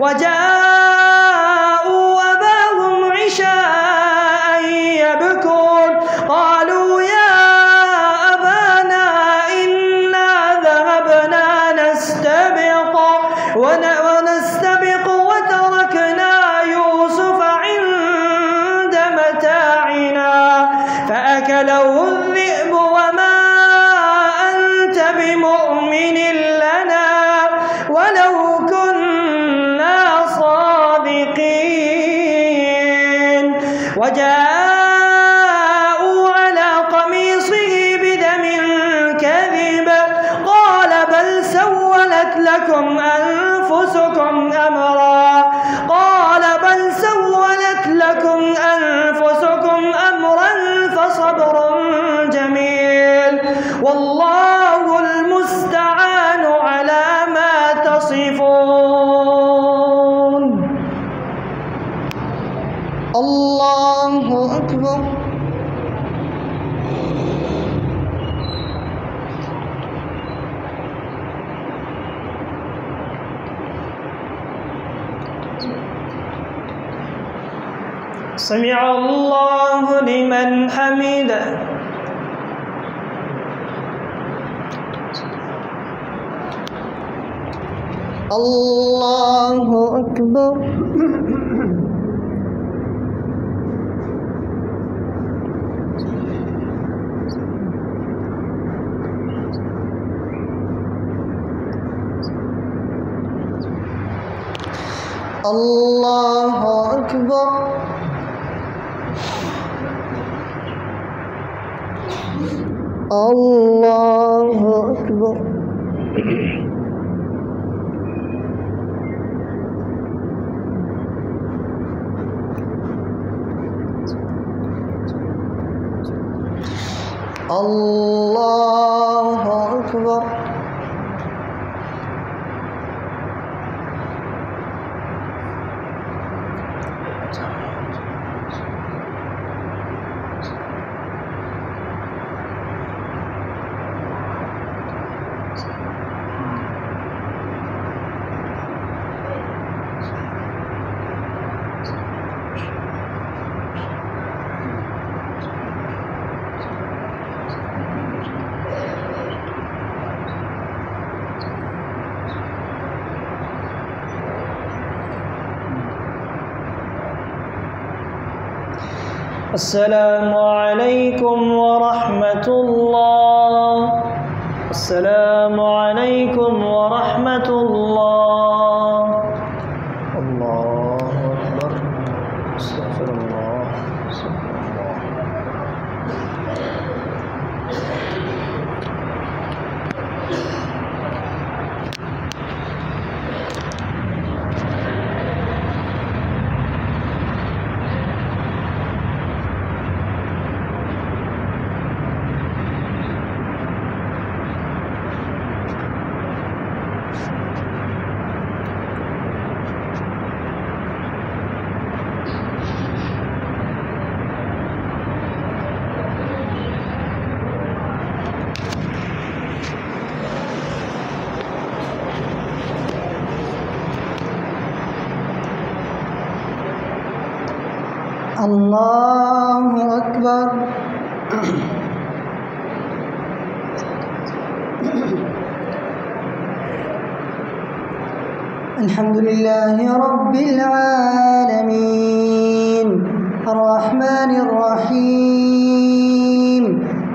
وجاءوا أباهم عشاء يبكون قالوا يا أبانا إنا ذهبنا نستبق وتركنا يوسف عند متاعنا فأكله الذئب وما أنت بمؤمن لنا ولو كنا صادقين وجاءوا على قميصه بدم كذب قال بل سولت لكم أنفسكم أمرا فصبر جميل والله المستعان على ما تصفون. الله أكبر. سمع الله لمن حمده. الله أكبر. الله أكبر. الله أكبر. الله أكبر. السلام عليكم ورحمة الله. السلام عليكم ورحمة الله. الله أكبر. استغفر الله. استغفر الله. الله أكبر. الحمد لله رب العالمين الرحمن الرحيم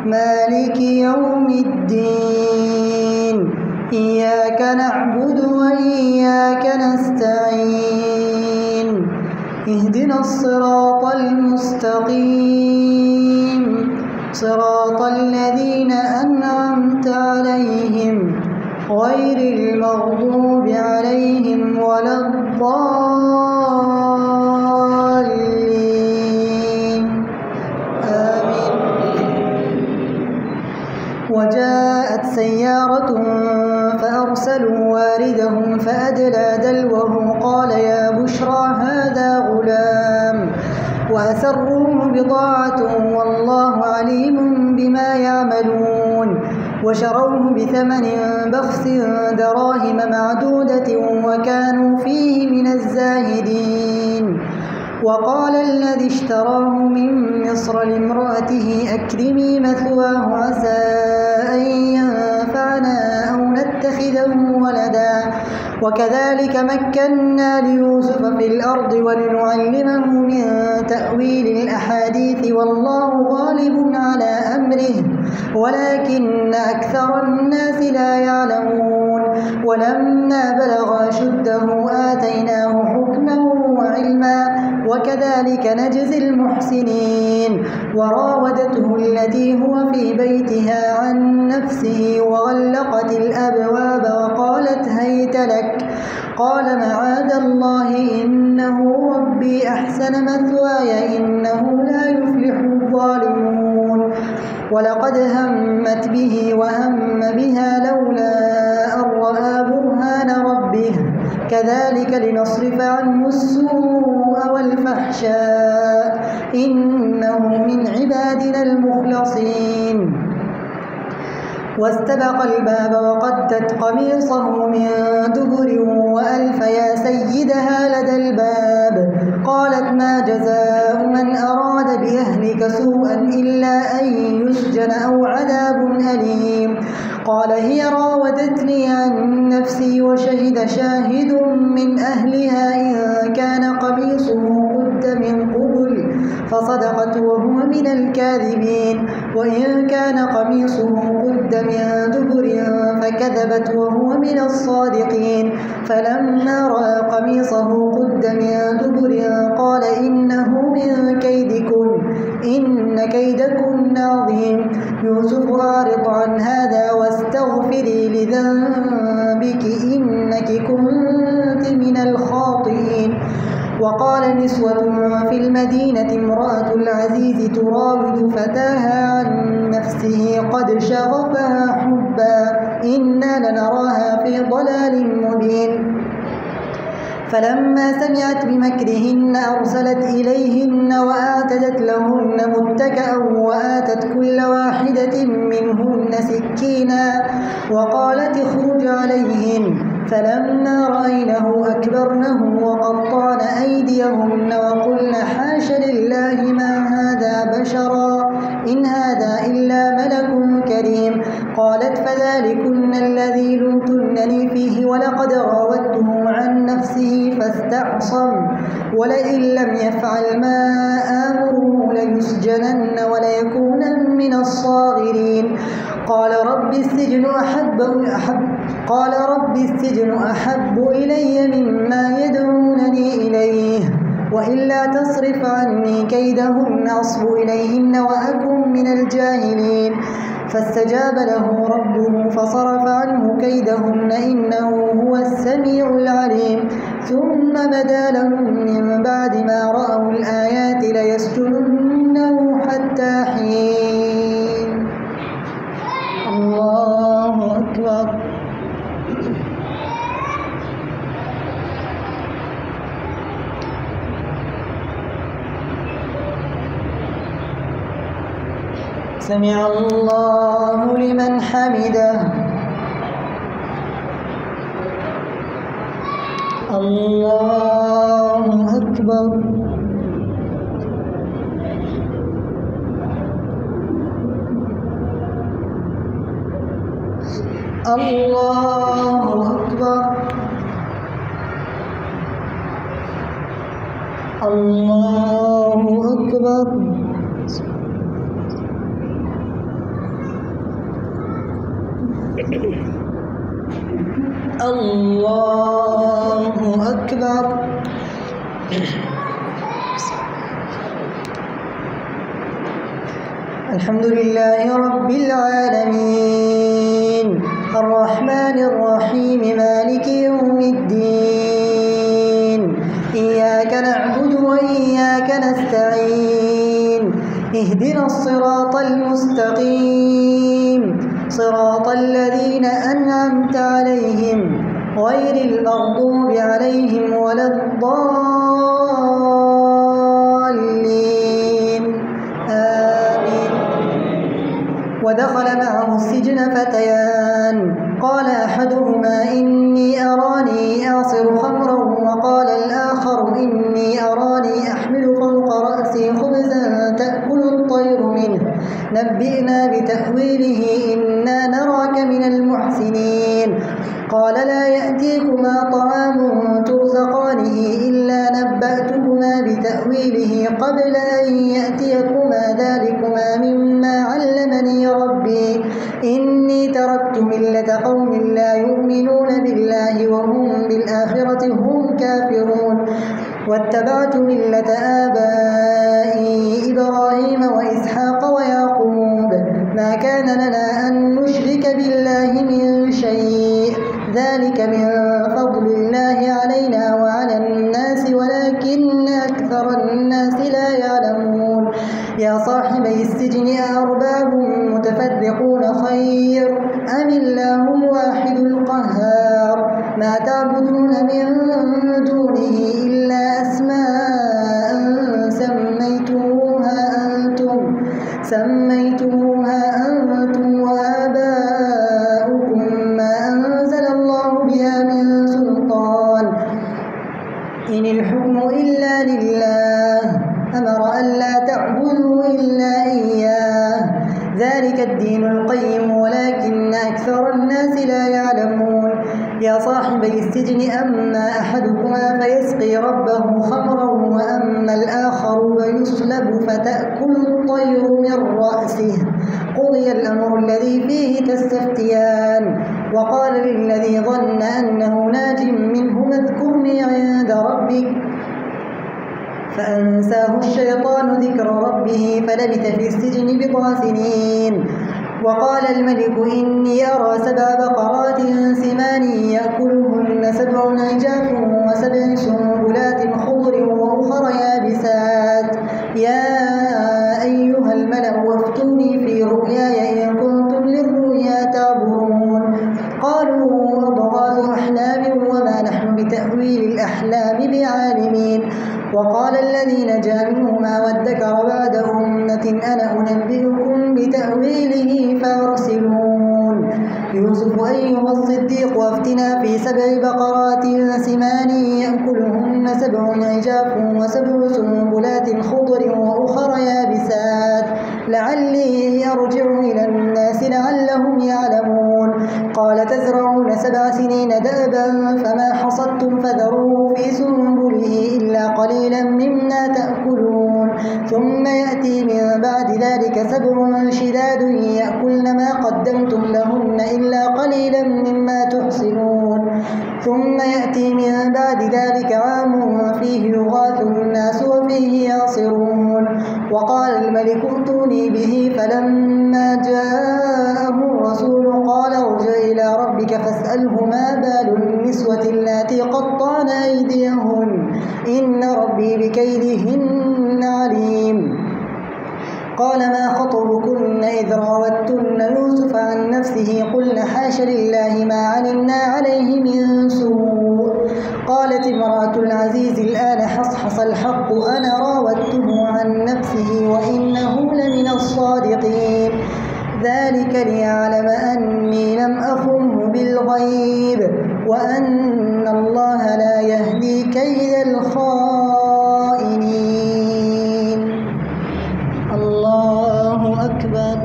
مالك يوم الدين إياك نعبد وإياك نستعين اهدنا الصراط المستقيم صراط الذين أنعمت عليهم غير المغضوب عليهم ولا الضالين آمين. وجاءت سيارة فأرسلوا واردهم فأدلى دلوه قال يا بشرى هذا غلام وأسروه بضاعة والله عليم بما يعملون وشروه بثمن بخس دراهم معدودة وكانوا فيه من الزاهدين. وقال الذي اشتراه من مصر لامرأته أكرمي مثواه عسى أن ينفعنا أو نتخذه ولدا وكذلك مكنا ليوسف في الأرض ولنعلمه من تأويل الأحاديث والله غالب على أمره ولكن أكثر الناس لا يعلمون. ولما بلغ أشده آتيناه حكما وعلما وكذلك نجزي المحسنين. وراودته التي هو في بيتها عن نفسه وغلقت الأبواب وقالت هيت لك قال معاذ الله إنه ربي أحسن مثواي إنه لا يفلح الظالمون. ولقد همت به وهم بها لولا أن رأى برهان ربه كذلك لنصرف عنه السوء والفحشاء إنه من عبادنا المخلصين. واستبق الباب وقدت قميصه من دبر وألف يا سيدها لدى الباب قالت ما جزاء من أراد بأهلك سوءا إلا أن يسجن أو عذاب أليم. قال هي راودتني عن نفسي وشهد شاهد من أهلها إن كان قميصه قد من قبل فصدقت وهو من الكاذبين وإن كان قميصه قد من دبر فكذبت وهو من الصادقين. فلما رأى قميصه قد من دبر قال إنه من كيدكن إن كيدكن عظيم. يوسف أعرض عن هذا واستغفري لذنبك إنك كنت من الخاطئين. وقال نسوة في المدينة امرأة العزيز تراود فتاها عن نفسه قد شغفها حبا إنا لنراها في ضلال مبين. فلما سمعت بمكرهن أرسلت إليهن وآتدت لهن متكأ وآتت كل واحدة منهن سكينا وقالت اخرج عليهن. فلما رأينه أكبرنه وقطعن أيديهن وقلن حاش لله ما هذا بشرا إن هذا إلا ملك كريم. قالت فذلكن الذي لمتنني فيه ولقد راودته عن نفسه فاستعصم ولئن لم يفعل ما آمره ليسجنن وليكونن من الصاغرين. قال رب السجن أحب إلي مما يدعونني إليه وإلا تصرف عني كيدهن أصب إليهن وأكن من الجاهلين. فاستجاب له ربه فصرف عنه كيدهن إنه هو السميع العليم. ثم بدا لهم من بعد ما رأوا الآيات ليسجننه حتى حين. الله أكبر. سمع الله لمن حمده. الله أكبر. الله أكبر. الله أكبر. الله أكبر. الحمد لله رب العالمين الرحمن الرحيم مالك يوم الدين إياك نعبد وإياك نستعين اهدنا الصراط المستقيم صراط الذين أنعمت عليهم غير المغضوب عليهم ولا الضالين آمين. ودخل معه السجن فتيان قال أحدهما إني أراني أعصر خمرا وقال الآخر إني أراني أحمل فوق رأسي خبزا تأكل الطير منه نبئنا بتأويله إنا نراك من المحسنين قال لا يأتيكما طعام ترزقانه إلا نبأتكما بتأويله قبل أن يأتيكما ذلكما مما علمني ربي إني تركت ملة قوم لا يؤمنون بالله وهم بالآخرة هم كافرون واتبعت ملة آبائي إبراهيم وإسحاق ويعقوب ما كان لنا أن نشرك بالله من شيء ذلك من فضل الله علينا وعلى الناس ولكن أكثر الناس لا يعلمون يا صاحبي السجن أأرباب متفرقون خير أم الله الواحد القهار ما تعبدون من دونه إلا أسماء سميتموها أنتم وآباؤكم ما أنزل الله بها من سلطان إن الحكم إلا لله أمر ألا تعبدوا إلا إياه ذلك الدين القيم ولكن أكثر الناس لا يعلمون يا صاحبي السجن أما أحدكما فيسقي ربه خمرا وأما الآخر فيصلب فتأكل الطير من رأسه قضي الأمر الذي فيه تستفتيان وقال للذي ظن أنه ناج منه اذكرني عند ربك فأنساه الشيطان ذكر ربه فلبث في السجن بضع سنين وقال الملك إني أرى 7 بقرات سمان يأكلهن 7 عجاف و7 سنبلات خضر وأخر يابسات يا أيها الملأ وافتوني في رؤياي إن كنتم للرؤيا تعبرون قالوا أضغاث أحلام وما نحن بتأويل الأحلام بعالمين وقال الذي نجا منهما وادكر بعد أمة أنا أنبئكم بتأويله فأرسلون يوسف أيها الصديق وافتنا في 7 بقرات سمان يأكلهن 7 عجاف و7 سنبلات خضر وأخر يابسات لعلي أرجع إلى الناس لعلهم يعلمون قال تزرعون 7 سنين دأبا فما حصدتم فذروه في سنبله إلا قليلا مما تأكلون ثم يأتي من بعد ذلك 7 شداد يأكلن ما قدمتم لهن إلا قليلا مما تحصنون ثم يأتي من بعد ذلك عام فيه يغاث الناس وفيه يعصرون وقال الملك ائتوني به فلما جاءه الرسول قال ارجع إلى ربك فاسأله ما بال النسوة اللاتي قطعن أيديهن إن ربي بكيدهن عليم قال ما خطبكن إذ راوتن يوسف عن نفسه قلن حاش لله ما علمنا عليه من سوء قالت امرأة العزيز الآن حصحص الحق أنا راودته عن نفسه وإنه لمن الصادقين ذلك ليعلم أني لم أخنه بالغيب وأن الله لا يهدي كيد الخائنين الله أكبر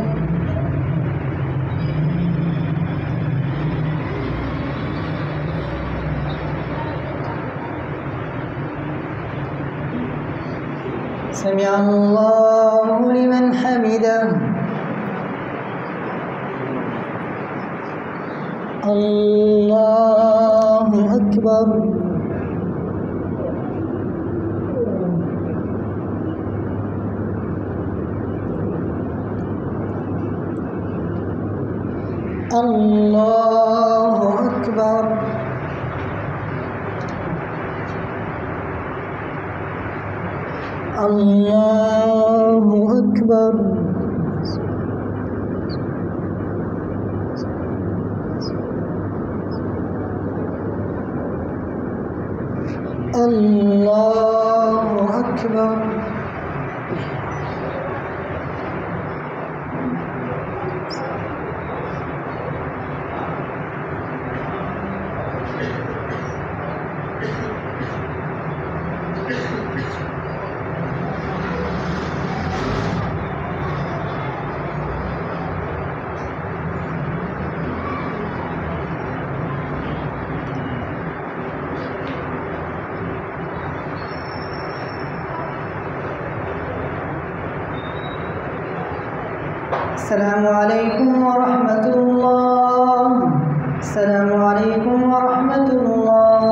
سمع الله لمن حمده الله أكبر الله أكبر الله أكبر الله أكبر السلام عليكم ورحمة الله. السلام عليكم ورحمة الله.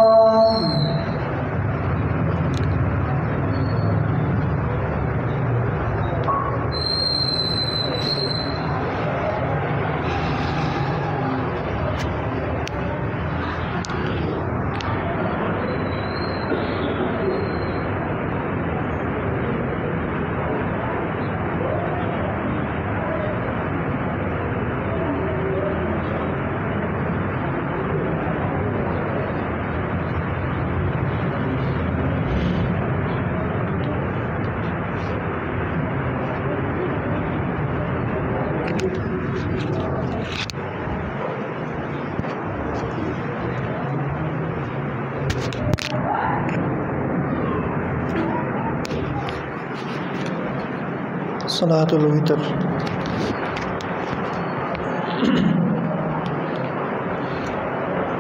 صلاة الوتر.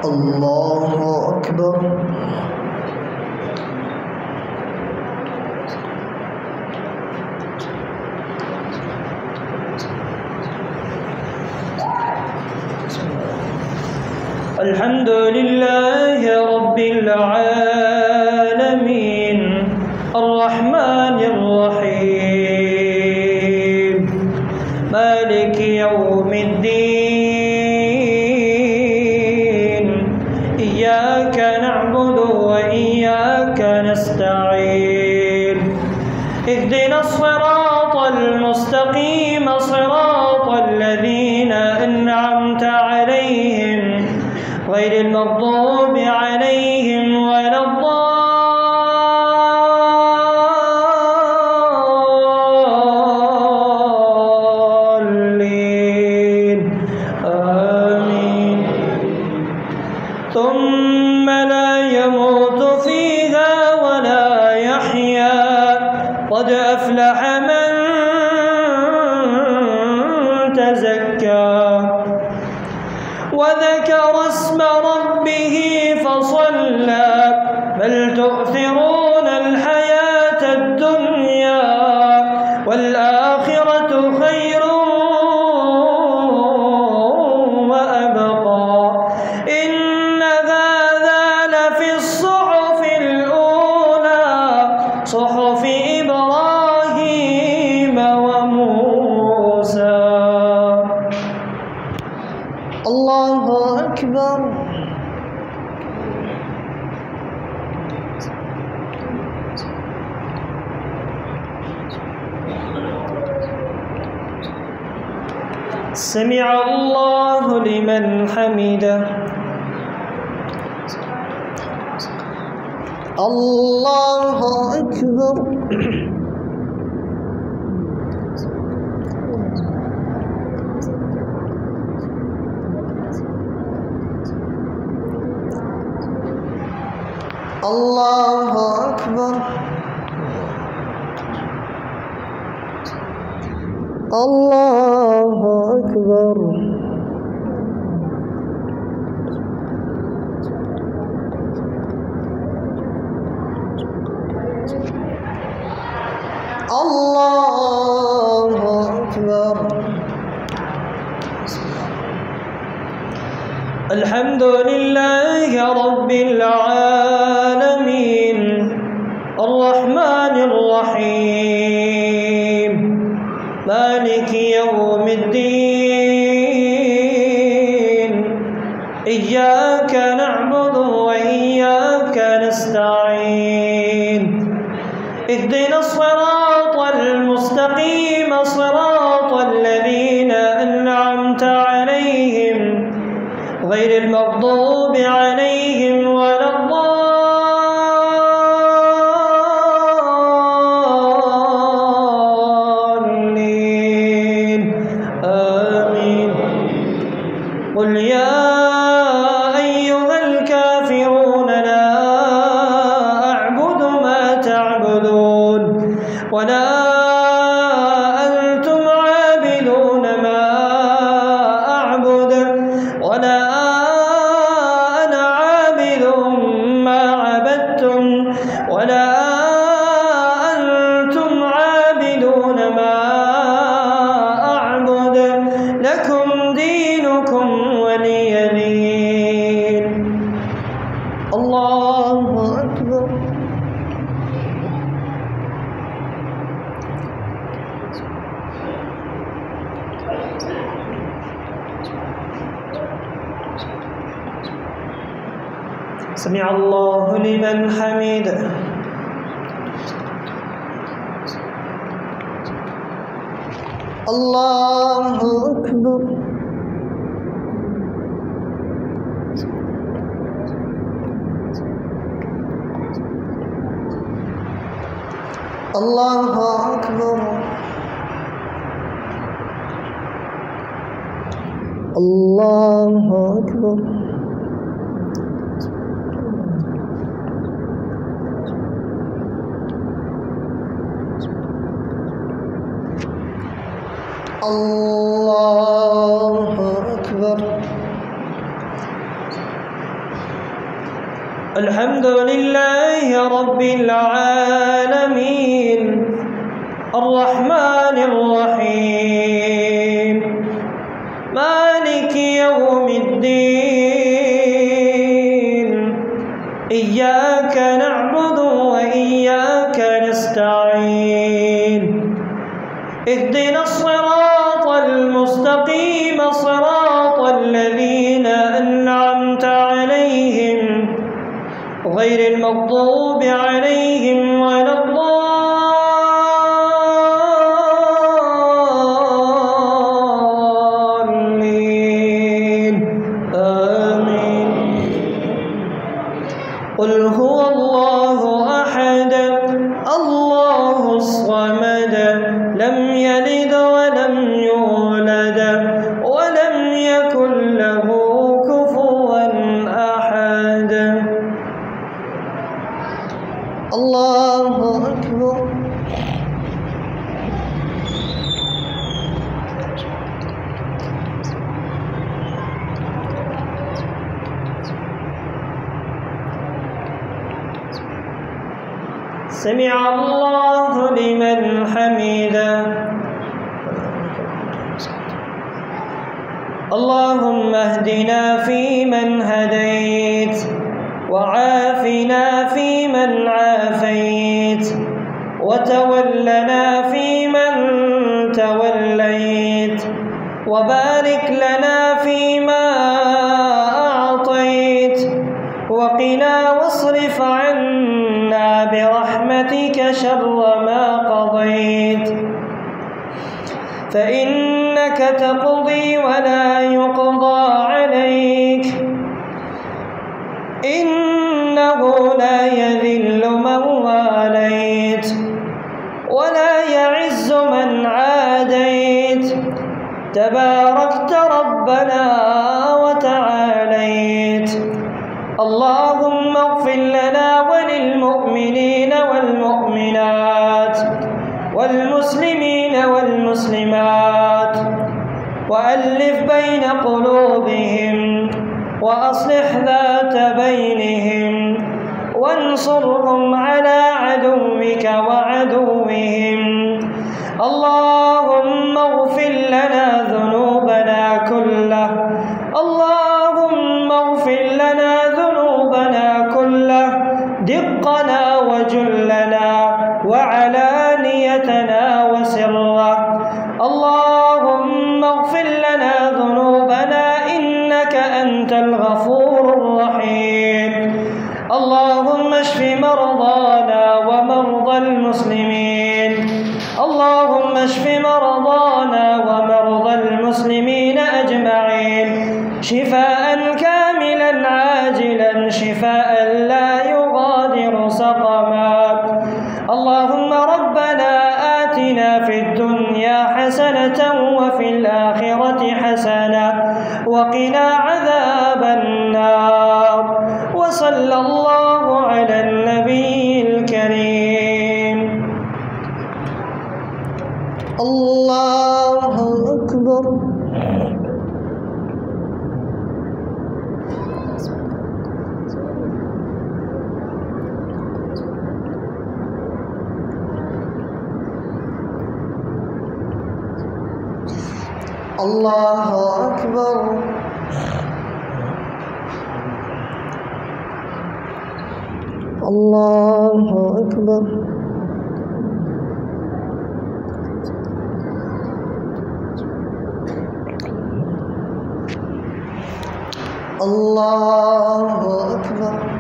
الله أكبر. الحمد لله رب العالمين الرحمن الرحيم مالك يوم الدين إياك نعبد وإياك نستعين اهدنا الصراط المستقيم صراط الذين أنعمت عليهم غير المغضوب عليهم ولا الضالين آمين. ثم لا يموت فيها ولا يحيا قد أفلح من تزكى وذكر اسم ربه فصلى بل تؤثرون الحياة الدنيا والآخرة خير وأبقى إن هذا لفي الصحف الأولى صحف إبراهيم وموسى. الله أكبر. سمع الله لمن حمده. الله أكبر. الله أكبر. الله أكبر. الله أكبر. الحمد لله رب العالمين الرحمن الرحيم مالك يوم الدين إياك نعبد وإياك نستعين اهدنا الصراط المستقيم صراط الذين أنعمت عليهم غير المغضوب عليهم ولا الضالين آمين. قل يا أيها الكافرون لا أعبد ما تعبدون ولا أنتم عابدون ما أعبد ولا أنا الله أكبر. سمع الله لمن حمده. الله أكبر. الله أكبر. الله أكبر. الله أكبر. الحمد لله رب العالمين الرحمن الرحيم مالك يوم الدين إياك نعبد وإياك نستعين اهدنا الصراط المستقيم صراط الذين أنعمت عليهم غير المغضوب عليهم ولا الضالين آمين. قل هو الله أحد الله الصمد لم يلد ولم يولد ولم يكن له كفوا أحد. الله أكبر. سمع الله لمن حمده. اللهم اهدنا فيمن هديت وعافنا فيمن عافيت وتولنا فيمن توليت وبارك لنا فيما أعطيت وقنا واصرف عنا برحمتك شر ما قضيت فإنك تقضي ولا يقضى عليك إنه لا يذل من واليت ولا يعز من عاديت تباركت ربنا وتعاليت. اللهم اغفر لنا وللمؤمنين والمؤمنات والمسلمين والمسلمات وألف بين قلوبهم وأصلح ذات بينهم وانصرهم على عدوك وعدوهم. اللهم اغفر لنا ذنوبنا كله. اللهم اغفر لنا ذنوبنا كله دقنا وجلنا وعلانيتنا وسرا. اللهم اغفر لنا ذنوبنا إنك أنت الغفور الرحيم. اللهم اشف مرضانا ومرضى المسلمين. اللهم اشف مرضانا ومرضى المسلمين أجمعين شفاء كاملا عاجلا شفاء لا يغادر سقما. اللهم ربنا آتنا في الدنيا حسنة وفي الآخرة حسنة وقنا عذاب النار. وصلى الله على النبي الكريم. الله أكبر. الله أكبر. الله أكبر الله أكبر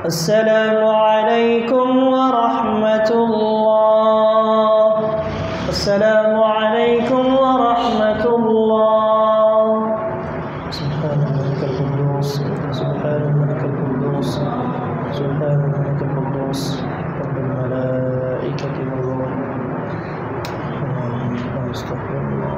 السلام عليكم ورحمة الله. السلام عليكم ورحمة الله. سبحان الملك القدوس سبحان الملك القدوس سبحان الملك القدوس رب الملائكة والروح. استغفر الله.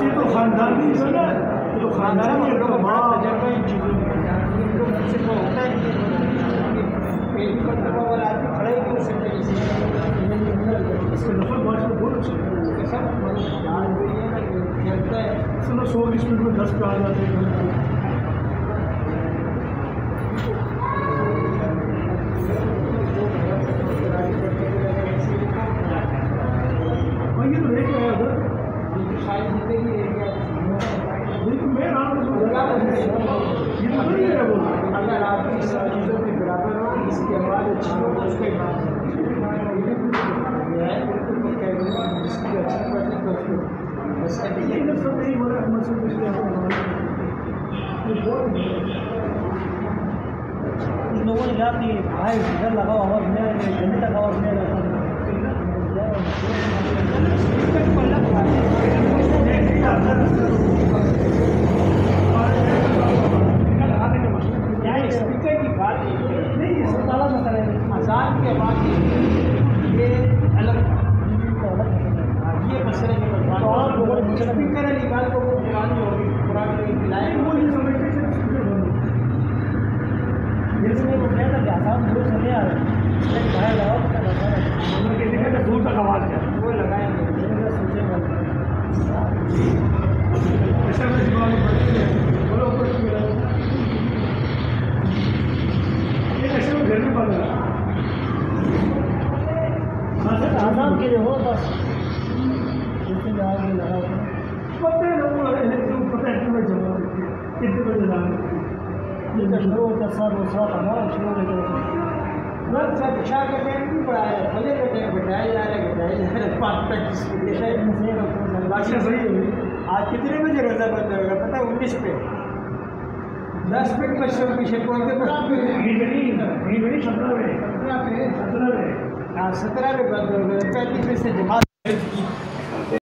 ये तो खानदानी है ना, ये तो खानदानी है, लोग बड़ा तजर्बा इन चीज़ों में, इन लोग से तो होता है कि पेट पर दबा वाला आदमी खड़ा ही नहीं हो सकता किसी इसके नफर मार्च में बहुत अच्छे इसके सब जान हुई है ना खेलता है सुनो 100 स्पीड में 10 पे आ जाते हैं। ये तो लेके आया उधर शायद जिंदगी लेके आया मैं राम ये तो नहीं है वो अगर आप इस सब चीज़ों के बराबर हो इसकी आवाज़ अच्छी हो तो उसको जिसकी अच्छी बात है बस ये सब नहीं हो रहा मसले पिछले इन लोगों ने क्या कि भाई इधर लगाओ आवाज़ में जल्दी तक आवाज़ में स्पीकर की बात नहीं अजान के बाद ये अलग ये मसले की स्पीकर है निकाल को वो पुरानी होगी पुरानी लाइन वो ये समझते दूर तक आवाज़ है वो लगाएंगे घर में बंद आसान के लिए हो बस पता है लोग पता है कितने बजे शुरू होता सर वो साथ हमारा शुरू हो गया बस सब इशा के टाइम भी पढ़ाया भले के टाइम बैठाया जा रहा है 5 प्रैक्टिस सही है। आज कितने बजे रोज़ा बंद होगा पता है 19 पे 10 मिनट बच्चों पीछे कौन से 17 पे 17 पे बंद हो गए 35 से जमा